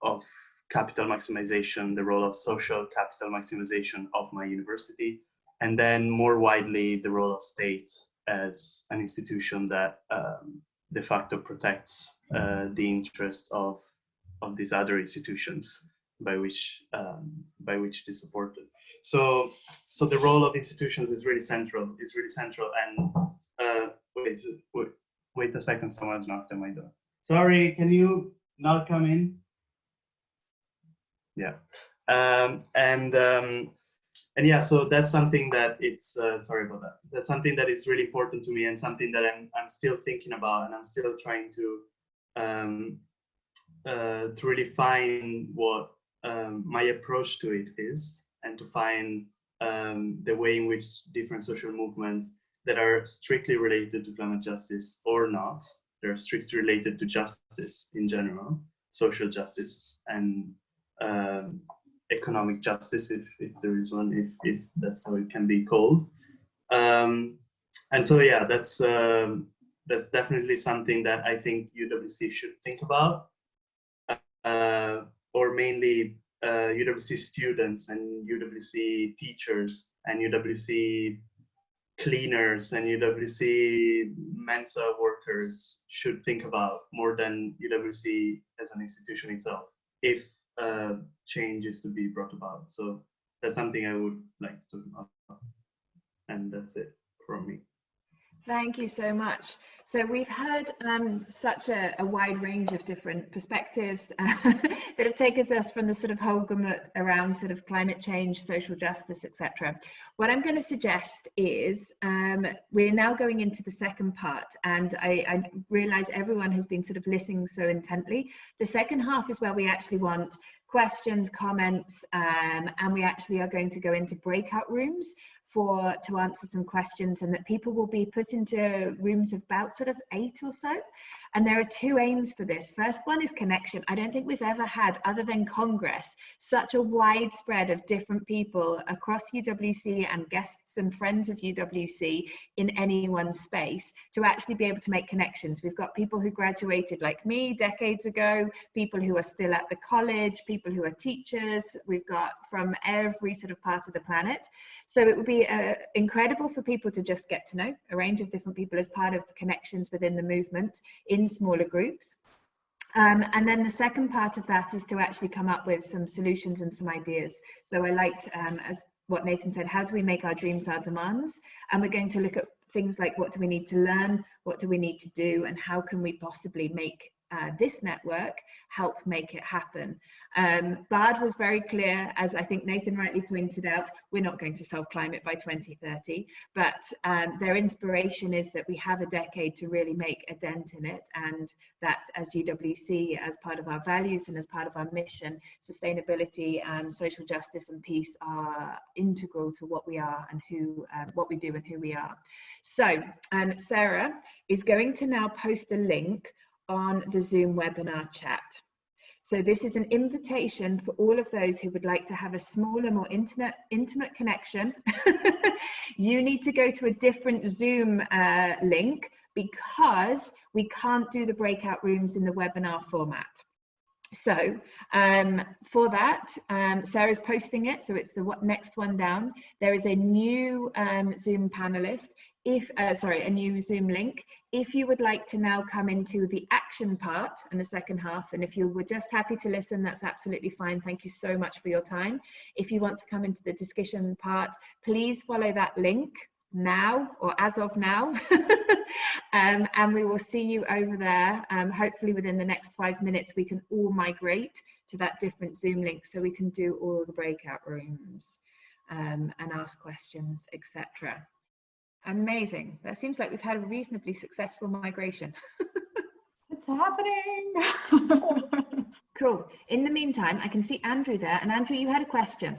of capital maximization, the role of social capital maximization of my university, and then more widely the role of state as an institution that de facto protects the interest of these other institutions by which it is supported. So the role of institutions is really central. And wait a second, someone's knocked on my door. Sorry, can you not come in? Yeah, and yeah, so that's something that it's sorry about that. That's something that is really important to me, and something that I'm still thinking about, and I'm still trying to really find what my approach to it is, and to find the way in which different social movements that are strictly related to climate justice or not, they're strictly related to justice in general, social justice, and economic justice, if there is one, if that's how it can be called. And so yeah, that's definitely something that I think UWC should think about, or mainly UWC students and UWC teachers and UWC cleaners and UWC Mensa workers should think about more than UWC as an institution itself, if change is to be brought about. So that's something I would like to talk about, and that's it from me. Thank you so much. So we've heard such a wide range of different perspectives that have taken us from the sort of whole gamut around sort of climate change, social justice, etc. What I'm going to suggest is we're now going into the second part, and I realize everyone has been sort of listening so intently. The second half is where we actually want questions, comments, and we actually are going to go into breakout rooms to answer some questions, and that people will be put into rooms of about sort of 8 or so. And there are 2 aims for this. First one is connection. I don't think we've ever had, other than Congress, such a widespread of different people across UWC and guests and friends of UWC in any one space to actually be able to make connections. We've got people who graduated like me decades ago, people who are still at the college, people who are teachers. We've got from every sort of part of the planet. So it would be incredible for people to just get to know a range of different people as part of connections within the movement in smaller groups. And then the second part of that is to actually come up with some solutions and some ideas. So I liked, as what Nathan said, how do we make our dreams our demands? And we're going to look at things like, what do we need to learn? What do we need to do? And how can we possibly make this network help make it happen? Bard was very clear, as I think Nathan rightly pointed out, we're not going to solve climate by 2030, but their inspiration is that we have a decade to really make a dent in it, and that as UWC, as part of our values and as part of our mission, sustainability, social justice and peace are integral to what we are and who, what we do and who we are. So Sarah is going to now post a link on the Zoom webinar chat. So this is an invitation for all of those who would like to have a smaller, more intimate connection. You need to go to a different Zoom link, because we can't do the breakout rooms in the webinar format. So for that, Sarah's posting it, so it's the next one down. There is a new Zoom panelist, a new Zoom link. If you would like to now come into the action part and the second half, and if you were just happy to listen, that's absolutely fine. Thank you so much for your time. If you want to come into the discussion part, please follow that link now, or as of now. And we will see you over there. Hopefully within the next 5 minutes, we can all migrate to that different Zoom link so we can do all the breakout rooms and ask questions, etc. Amazing. That seems like we've had a reasonably successful migration. It's happening. Cool. In the meantime, I can see Andrew there, and Andrew, you had a question.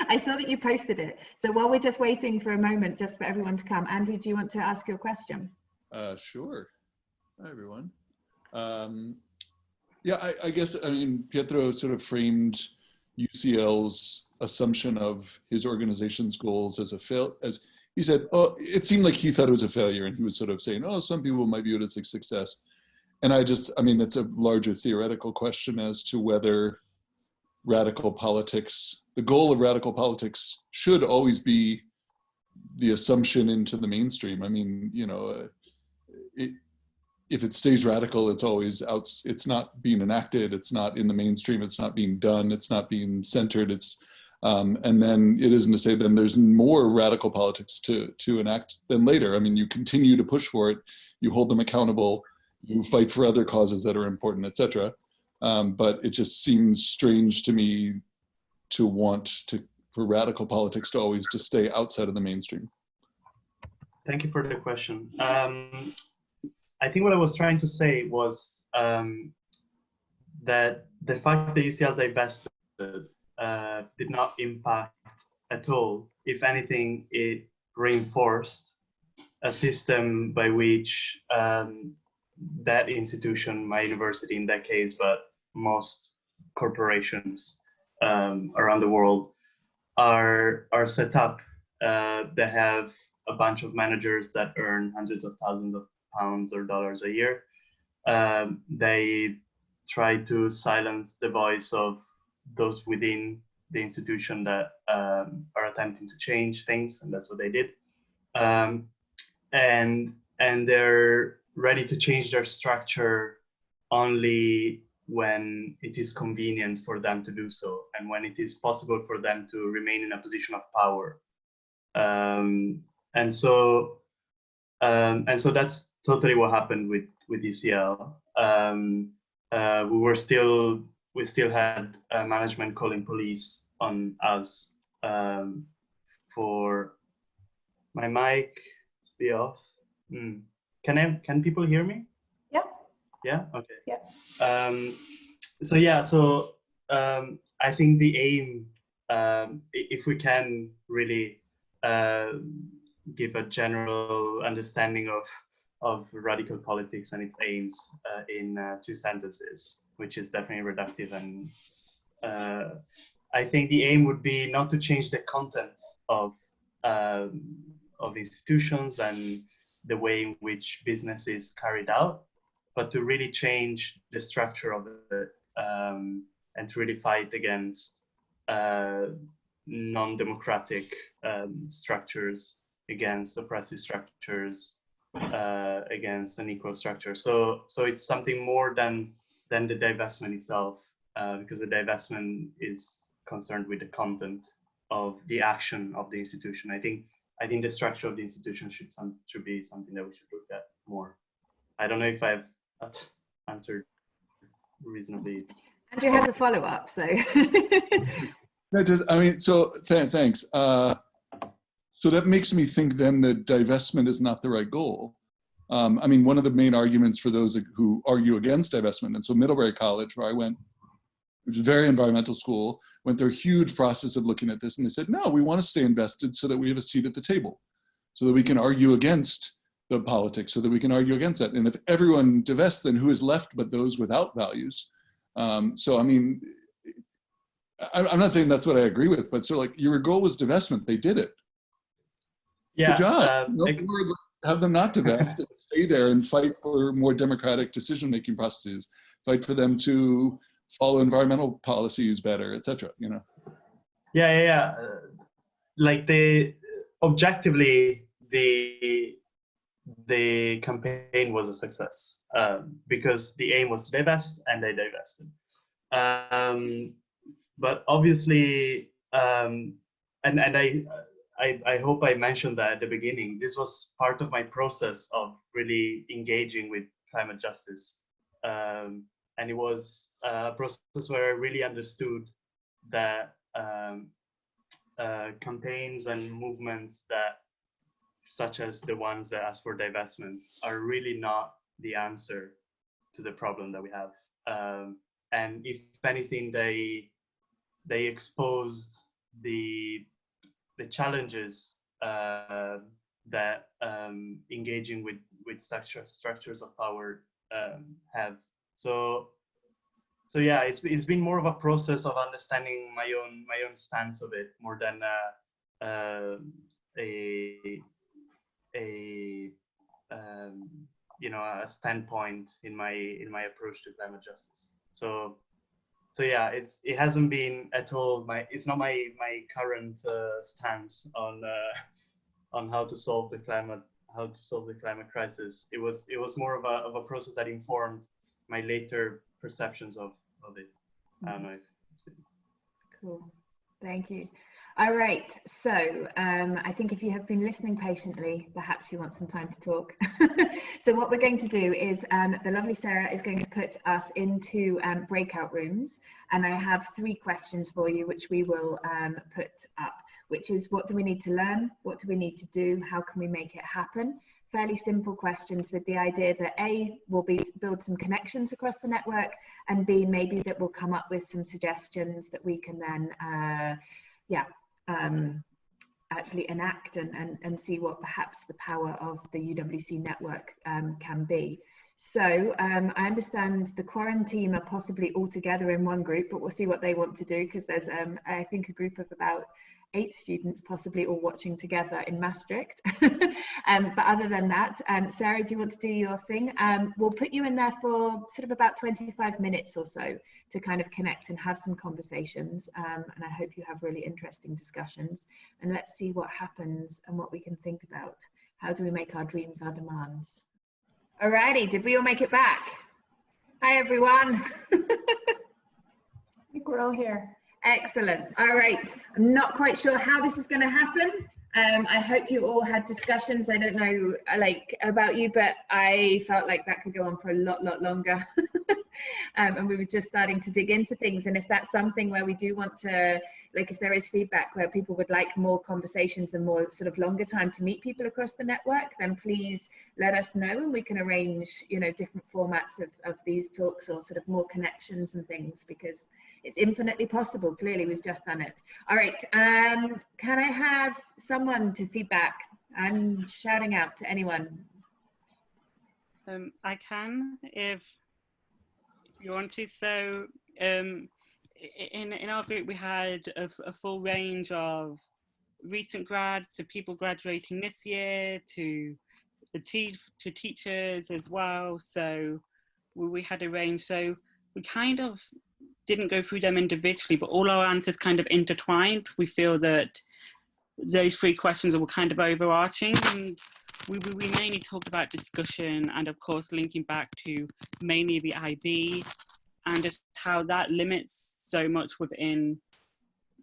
I saw that you posted it. So while we're just waiting for a moment, just for everyone to come, Andrew, do you want to ask your question? Sure. Hi, everyone. Yeah, I guess, I mean, Pietro sort of framed UCL's assumption of his organization's goals as he said, oh, it seemed like he thought it was a failure, and he was sort of saying, oh, some people might view it as a success. And I mean, it's a larger theoretical question as to whether radical politics, the goal of radical politics should always be the assumption into the mainstream. I mean, you know, if it stays radical, it's always out, it's not being enacted, it's not in the mainstream, it's not being done, it's not being centered, it's, and then it isn't to say then there's more radical politics to enact than later. I mean, you continue to push for it, you hold them accountable, you fight for other causes that are important, etc. But it just seems strange to me to want for radical politics to always just stay outside of the mainstream. Thank you for the question. I think what I was trying to say was that the fact that UCL divested did not impact at all. If anything, it reinforced a system by which that institution, my university in that case, but most corporations around the world are set up. They have a bunch of managers that earn hundreds of thousands of pounds or dollars a year. They try to silence the voice of those within the institution that are attempting to change things, and that's what they did. And they're ready to change their structure only when it is convenient for them to do so, and when it is possible for them to remain in a position of power. And so that's totally what happened with UCL. We still had management calling police on us for my mic to be off. Can people hear me? Yeah. Yeah. Okay. Yeah. So I think the aim, if we can really give a general understanding of radical politics and its aims in 2 sentences, which is definitely reductive, and I think the aim would be not to change the content of institutions and the way in which business is carried out, but to really change the structure of it, and to really fight against non-democratic structures, against oppressive structures, against unequal structure. So it's something more than the divestment itself, because the divestment is concerned with the content of the action of the institution. I think the structure of the institution should be something that we should look at more. I don't know if I've answered reasonably. Andrew has a follow-up, so. Thanks. So that makes me think then that divestment is not the right goal. I mean, one of the main arguments for those who argue against divestment, and so Middlebury College, where I went, which is a very environmental school, went through a huge process of looking at this, and they said, no, we want to stay invested so that we have a seat at the table, so that we can argue against the politics, so that we can argue against that. And if everyone divests, then who is left but those without values? So, I mean, I'm not saying that's what I agree with, but sort of like your goal was divestment, they did it. Yeah. Good job. Have them not divest and stay there and fight for more democratic decision-making processes, fight for them to follow environmental policies better, etc. You know. Yeah. Like objectively, the campaign was a success because the aim was to divest, and they divested. But obviously, and I hope I mentioned that at the beginning. This was part of my process of really engaging with climate justice. And it was a process where I really understood that campaigns and movements such as the ones that ask for divestments, are really not the answer to the problem that we have. And if anything, they exposed the challenges that engaging with structures of power have. So yeah, it's been more of a process of understanding my own stance of it, more than a standpoint in my approach to climate justice. So yeah, it hasn't been at all it's not my current stance on how to solve the climate crisis. It was more of a process that informed my later perceptions of it. I don't know if it's been... Cool, thank you. All right, so I think if you have been listening patiently, perhaps you want some time to talk. So what we're going to do is the lovely Sarah is going to put us into breakout rooms, and I have 3 questions for you which we will put up, which is what do we need to learn, what do we need to do, how can we make it happen? Fairly simple questions with the idea that A, will build some connections across the network, and B, maybe that will come up with some suggestions that we can then actually enact and see what perhaps the power of the UWC network can be. So I understand the quarantine are possibly all together in one group, but we'll see what they want to do, because there's I think a group of about 8 students possibly all watching together in Maastricht. But other than that, Sarah, do you want to do your thing? We'll put you in there for sort of about 25 minutes or so to kind of connect and have some conversations. And I hope you have really interesting discussions. And let's see what happens and what we can think about. How do we make our dreams our demands? Alrighty, did we all make it back? Hi, everyone. I think we're all here. Excellent. All right. I'm not quite sure how this is going to happen. I hope you all had discussions. I don't know about you, but I felt like that could go on for a lot longer. And we were just starting to dig into things. And if that's something where we do want to, if there is feedback where people would like more conversations and more sort of longer time to meet people across the network, then please let us know, and we can arrange, different formats of these talks, or sort of more connections and things, because it's infinitely possible. Clearly, we've just done it. All right. Can I have someone to feedback? I'm shouting out to anyone. I can, if you want to. So in our group, we had a full range of recent grads, to people graduating this year, to teachers as well. So we had a range. So we kind of didn't go through them individually, but all our answers kind of intertwined. We feel that those 3 questions were kind of overarching, and we mainly talked about discussion, and of course linking back to mainly the IB, and just how that limits so much within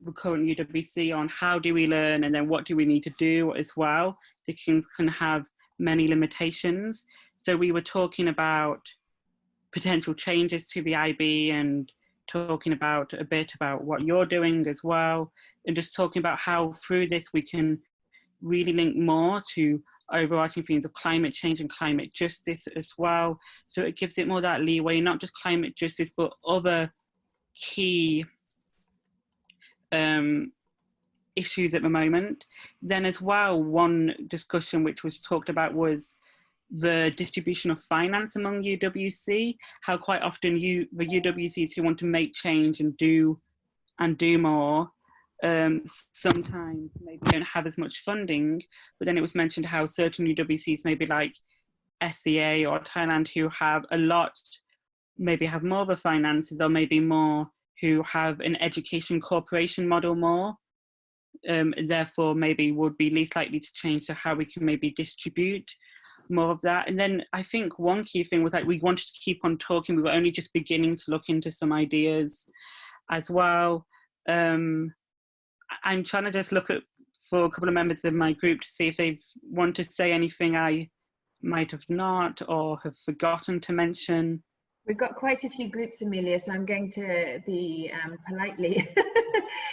the current UWC on how do we learn, and then what do we need to do as well. The can have many limitations. So we were talking about potential changes to the IB, and talking about a bit about what you're doing as well, and just talking about how through this we can really link more to overarching themes of climate change and climate justice as well. So it gives it more that leeway, not just climate justice, but other key issues at the moment. Then as well, one discussion which was talked about was the distribution of finance among UWC, how quite often the UWCs who want to make change and do more, sometimes maybe don't have as much funding. But then it was mentioned how certain UWCs, maybe like SCA or Thailand, who have a lot, maybe have more of the finances, or maybe more who have an education corporation model more, therefore maybe would be least likely to change to how we can maybe distribute more of that. And then I think one key thing was we wanted to keep on talking. We were only just beginning to look into some ideas as well. I'm trying to just look for a couple of members of my group to see if they want to say anything I might have not or have forgotten to mention. We've got quite a few groups, Amelia, so I'm going to be politely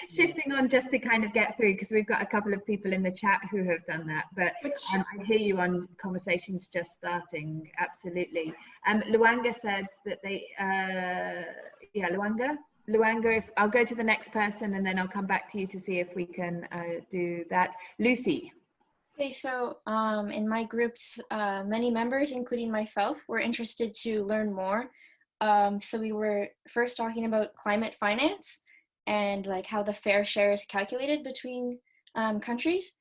shifting on just to kind of get through, because we've got a couple of people in the chat who have done that. But I hear you on conversations just starting, absolutely. Luanga said that they, Luanga, if I'll go to the next person and then I'll come back to you to see if we can do that. Lucy. Okay, so in my groups, many members, including myself, were interested to learn more. So we were first talking about climate finance and how the fair share is calculated between countries.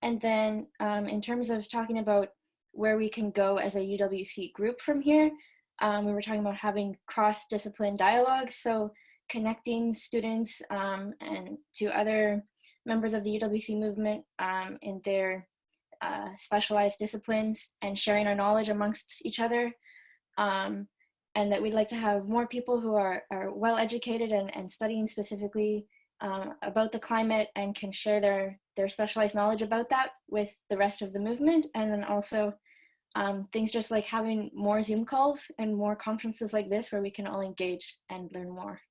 And then in terms of talking about where we can go as a UWC group from here, we were talking about having cross-discipline dialogues, so connecting students and to other members of the UWC movement in their specialized disciplines and sharing our knowledge amongst each other. And that we'd like to have more people who are well educated and studying specifically about the climate and can share their specialized knowledge about that with the rest of the movement. And then also things just like having more Zoom calls and more conferences like this where we can all engage and learn more.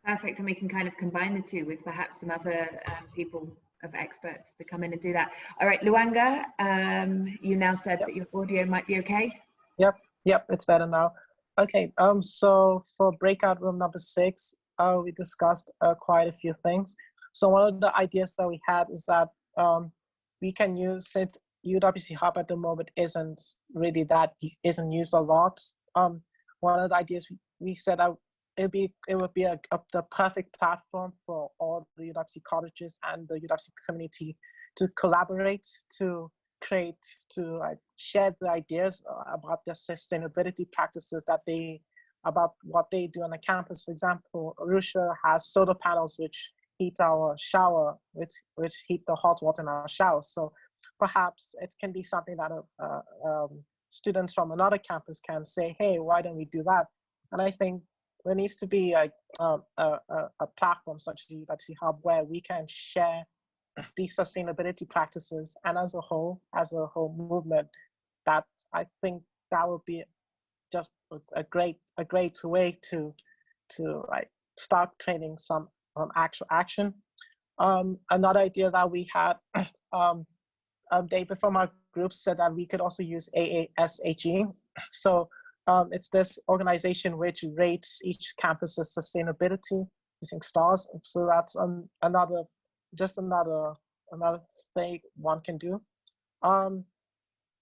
Perfect, and we can kind of combine the two with perhaps some other people of experts to come in and do that. All right, Luanga, you now said that your audio might be okay. Yep, it's better now. Okay, so for breakout room number 6, we discussed quite a few things. So one of the ideas that we had is that we can use, since UWC Hub at the moment isn't used a lot. One of the ideas we set out, it would be the perfect platform for all the UWC colleges and the UWC community to collaborate, to create, to share the ideas about the sustainability practices about what they do on the campus. For example, Arusha has solar panels which heat our shower, which heat the hot water in our shower. So perhaps it can be something that students from another campus can say, hey, why don't we do that? And I think there needs to be a platform such as the UWC Hub where we can share these sustainability practices, and as a whole movement, that I think that would be just a great way to start creating some actual action. Another idea that we had, David from our group said that we could also use AASHE. So it's this organization which rates each campus's sustainability using stars. So that's another thing one can do.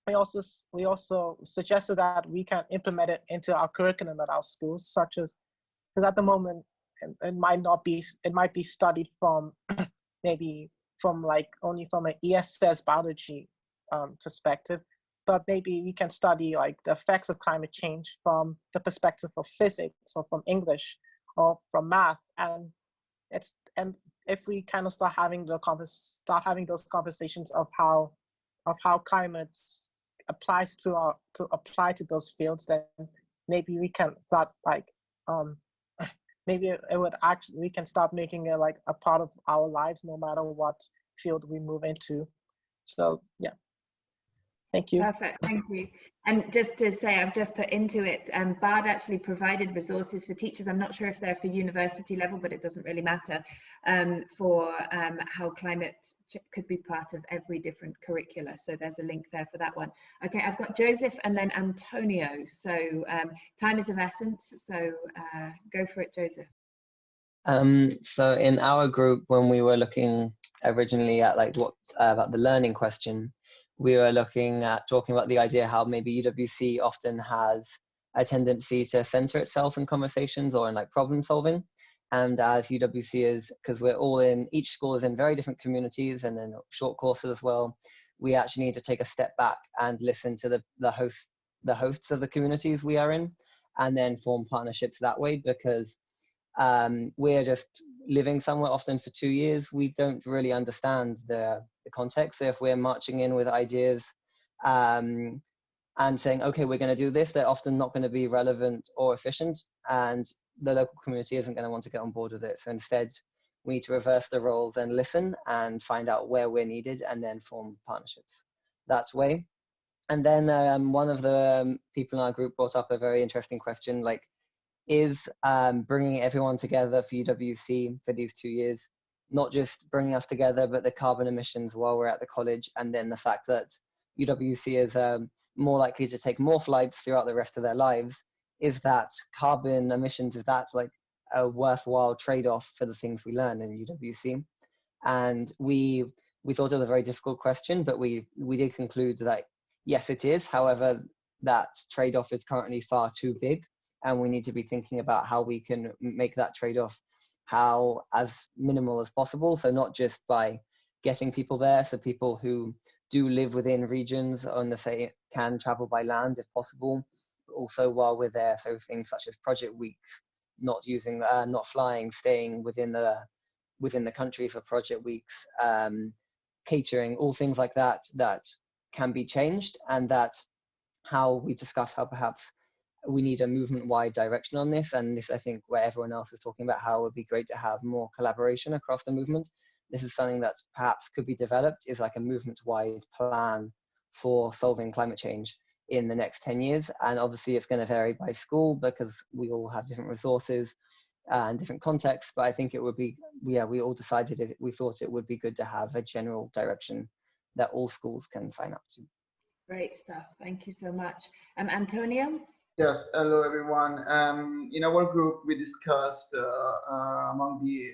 We also suggested that we can implement it into our curriculum at our schools, such as, because at the moment it might be studied from maybe from only from an ESS biology perspective, but maybe we can study like the effects of climate change from the perspective of physics or from English or from math, and if we kind of start having those conversations of how climate applies to those fields, then maybe we can start maybe we can start making it like a part of our lives no matter what field we move into. So yeah. Thank you. Perfect, thank you. And just to say, I've just put into it, BARD actually provided resources for teachers. I'm not sure if they're for university level, but it doesn't really matter, for how climate could be part of every different curricula. So there's a link there for that one. Okay, I've got Joseph and then Antonio. So time is of essence, so go for it, Joseph. So in our group, when we were looking originally at about the learning question, we were looking at talking about the idea how maybe UWC often has a tendency to center itself in conversations or in problem solving. And as UWC is, because we're all in, each school is in very different communities and then short courses as well, we actually need to take a step back and listen to the hosts of the communities we are in, and then form partnerships that way, because we're just living somewhere often for 2 years. We don't really understand the context. So if we're marching in with ideas and saying, okay, we're going to do this, they're often not going to be relevant or efficient, and the local community isn't going to want to get on board with it. So instead, we need to reverse the roles and listen and find out where we're needed and then form partnerships that way. And then one of the people in our group brought up a very interesting question, is bringing everyone together for UWC for these 2 years, not just bringing us together, but the carbon emissions while we're at the college, and then the fact that UWC is more likely to take more flights throughout the rest of their lives. Is that carbon emissions, is that a worthwhile trade-off for the things we learn in UWC? And we thought it was a very difficult question, but we did conclude that yes, it is. However, that trade-off is currently far too big, and we need to be thinking about how we can make that trade-off as minimal as possible. So not just by getting people there. So people who do live within regions on the say can travel by land if possible. But also while we're there, so things such as project weeks, not flying, staying within the country for project weeks, catering, all things like that can be changed, and that how we discuss how perhaps we need a movement-wide direction on this. And this, I think, where everyone else is talking about how it would be great to have more collaboration across the movement. This is something that perhaps could be developed, is like a movement-wide plan for solving climate change in the next 10 years. And obviously it's going to vary by school because we all have different resources and different contexts, but I think it would be, we all decided we thought it would be good to have a general direction that all schools can sign up to. Great stuff. Thank you so much. Antonio? Yes, hello everyone. In our group, we discussed among the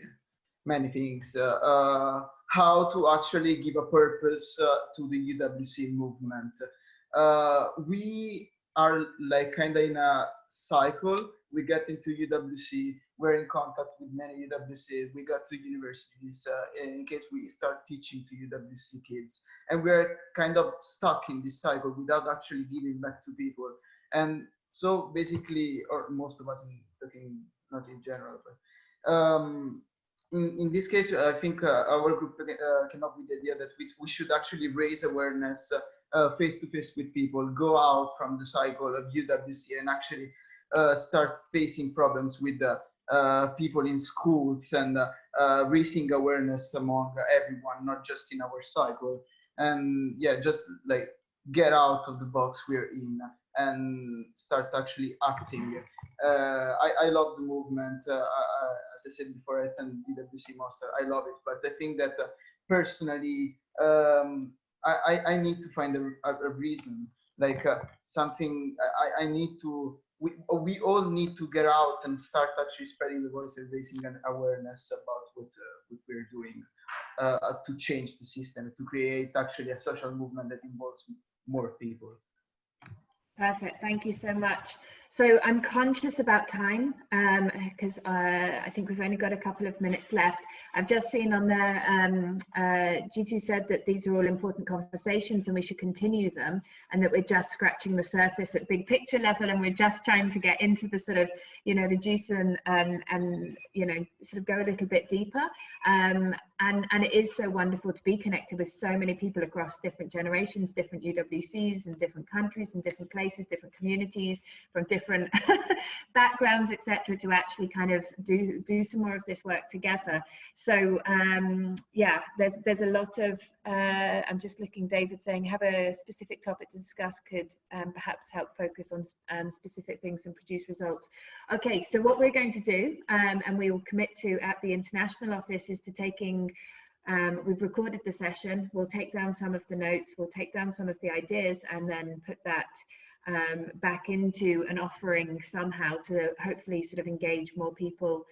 many things how to actually give a purpose to the UWC movement. We are like kind of in a cycle. We get into UWC, we're in contact with many UWCs, we got to universities in case we start teaching to UWC kids. And we're kind of stuck in this cycle without actually giving back to people. And so basically, or most of us talking, not in general, but in this case, I think our group came up with the idea that we should actually raise awareness face-to-face with people, go out from the cycle of UWC and actually start facing problems with people in schools and raising awareness among everyone, not just in our cycle. And yeah, just like get out of the box we're in and start actually acting. I love the movement. As I said before, I attend UWC Master. I love it, but I think that personally, I need to find a reason, like something. I need to. We all need to get out and start actually spreading the voice and raising an awareness about what we're doing to change the system, to create actually a social movement that involves more people. Perfect, thank you so much. So I'm conscious about time because I think we've only got a couple of minutes left. I've just seen on there, G2 said that these are all important conversations and we should continue them, and that we're just scratching the surface at big picture level, and we're just trying to get into the sort of, you know, the juice and you know, sort of go a little bit deeper. And it is so wonderful to be connected with so many people across different generations, different UWCs and different countries and different places, different communities, from different backgrounds, etc., to actually kind of do some more of this work together. So yeah, there's a lot of I'm just looking, David saying have a specific topic to discuss could perhaps help focus on specific things and produce results. Okay, so what we're going to do and we will commit to at the international office is to taking we've recorded the session, we'll take down some of the notes, we'll take down some of the ideas, and then put that back into an offering somehow to hopefully sort of engage more people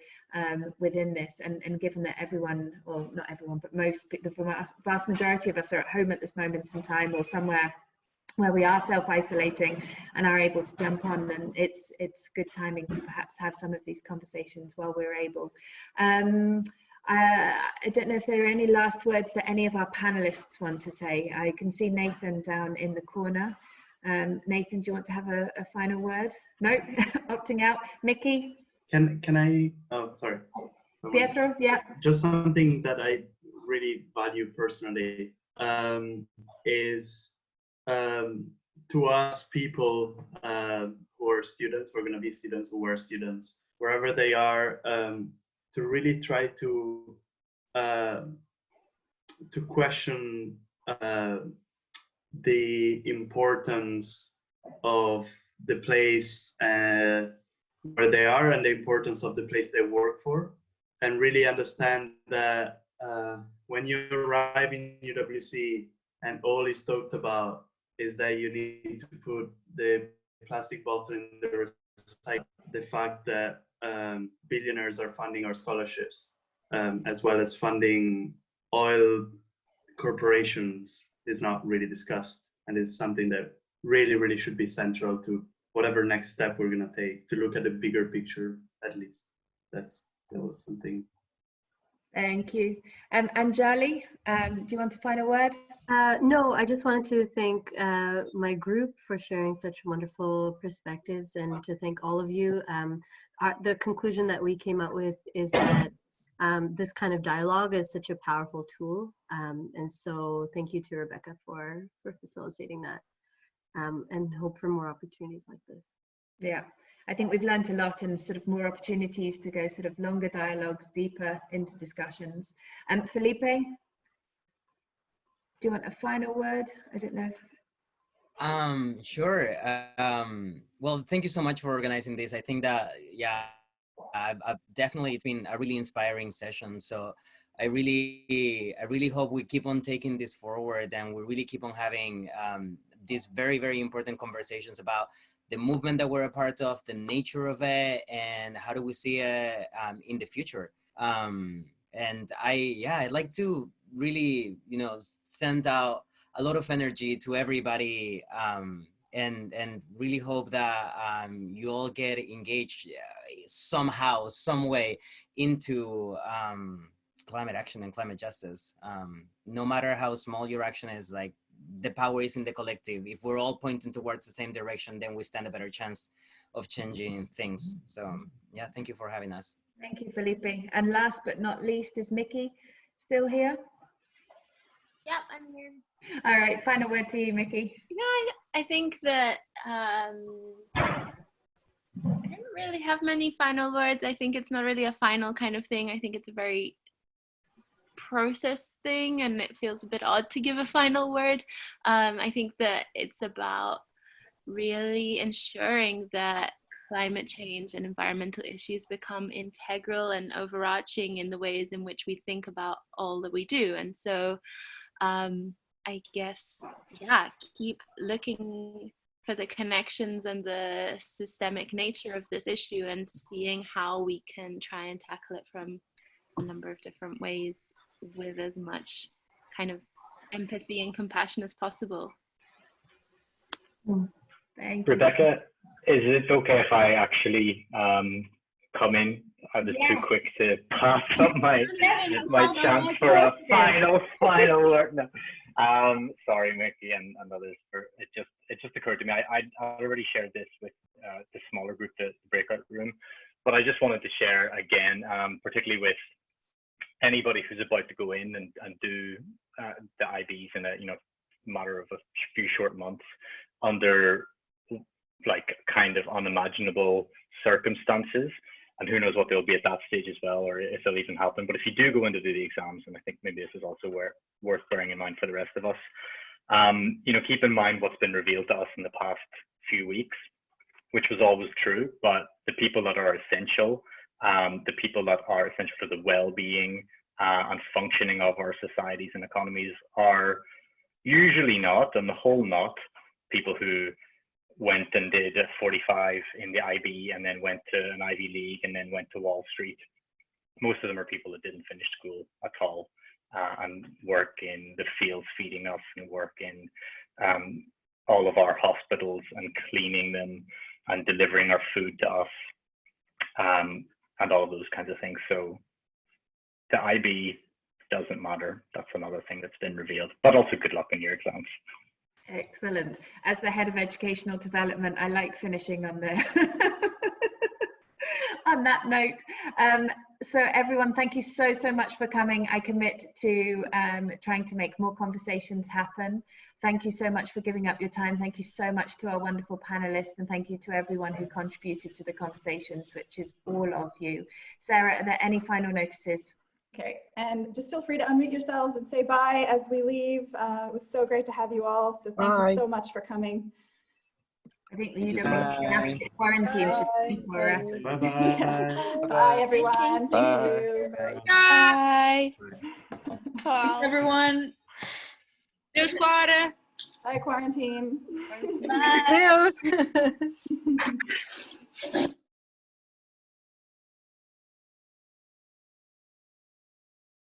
within this. And given that everyone, or not everyone, but the vast majority of us are at home at this moment in time, or somewhere where we are self-isolating and are able to jump on, then it's good timing to perhaps have some of these conversations while we're able. I don't know if there are any last words that any of our panelists want to say. I can see Nathan down in the corner. Nathan, do you want to have a final word? No, opting out. Mikki? Can I, oh, sorry. Pietro, yeah. Just something that I really value personally is to us people who are students, who are going to be students, who were students, wherever they are, to really try to question the importance of the place where they are and the importance of the place they work for, and really understand that when you arrive in UWC and all is talked about is that you need to put the plastic bottle in the recycle, the fact that billionaires are funding our scholarships, as well as funding oil corporations, is not really discussed, and is something that really should be central to whatever next step we're going to take, to look at the bigger picture. At least that was something. Thank you. Anjali, do you want a final word? No, I just wanted to thank my group for sharing such wonderful perspectives, and to thank all of you. The conclusion that we came up with is that this kind of dialogue is such a powerful tool. And so thank you to Rebecca for facilitating that, and hope for more opportunities like this. Yeah. I think we've learned a lot, and sort of more opportunities to go sort of longer dialogues, deeper into discussions. Felipe, do you want a final word? I don't know. Sure. Well, thank you so much for organizing this. I think that, yeah, I've definitely, it's been a really inspiring session. So I really hope we keep on taking this forward, and we really keep on having these very, very important conversations about the movement that we're a part of, the nature of it, and how do we see it in the future. And I'd like to really, send out a lot of energy to everybody, and really hope that you all get engaged somehow, some way into climate action and climate justice. No matter how small your action is, like, the power is in the collective. If we're all pointing towards the same direction, then we stand a better chance of changing things. So yeah, thank you for having us. Thank you, Felipe. And last but not least, is Mikki still here? Yep, I'm here. All right, final word to you, Mikki. I think that I don't really have many final words. I think it's not really a final kind of thing. I think it's a very process thing, and it feels a bit odd to give a final word. I think that it's about really ensuring that climate change and environmental issues become integral and overarching in the ways in which we think about all that we do. And so I guess, yeah, keep looking for the connections and the systemic nature of this issue, and seeing how we can try and tackle it from a number of different ways with as much kind of empathy and compassion as possible. Thank you. Rebecca, is it okay if I actually come in? I was too quick to pass up my chance for a final word. No. Sorry, Mikki and others. It just occurred to me. I'd already shared this with the smaller group, the breakout room, but I just wanted to share again, particularly with anybody who's about to go in and do the IBs in a matter of a few short months under like kind of unimaginable circumstances, and who knows what they'll be at that stage as well, or if they'll even happen. But if you do go in to do the exams, and I think maybe this is also worth bearing in mind for the rest of us, keep in mind what's been revealed to us in the past few weeks, which was always true, but the people that are essential, the people that are essential for the well-being and functioning of our societies and economies are usually not, on the whole not, people who went and did a 45 in the IB and then went to an Ivy League and then went to Wall Street. Most of them are people that didn't finish school at all and work in the fields feeding us, and work in all of our hospitals and cleaning them and delivering our food to us, and all of those kinds of things. So the IB doesn't matter. That's another thing that's been revealed, but also good luck in your exams. Excellent. As the head of educational development, I like finishing on the on that note. So everyone, thank you so much for coming. I commit to trying to make more conversations happen. Thank you so much for giving up your time. Thank you so much to our wonderful panelists, and thank you to everyone who contributed to the conversations, which is all of you. Sarah, are there any final notices? Okay, and just feel free to unmute yourselves and say bye as we leave. It was so great to have you all, so thank you so much for coming. I think the UWC quarantine should be for us. Bye-bye. Bye, everyone. Thank you. Bye. Bye. Everyone. Deus, Clara. Bye, quarantine. Bye.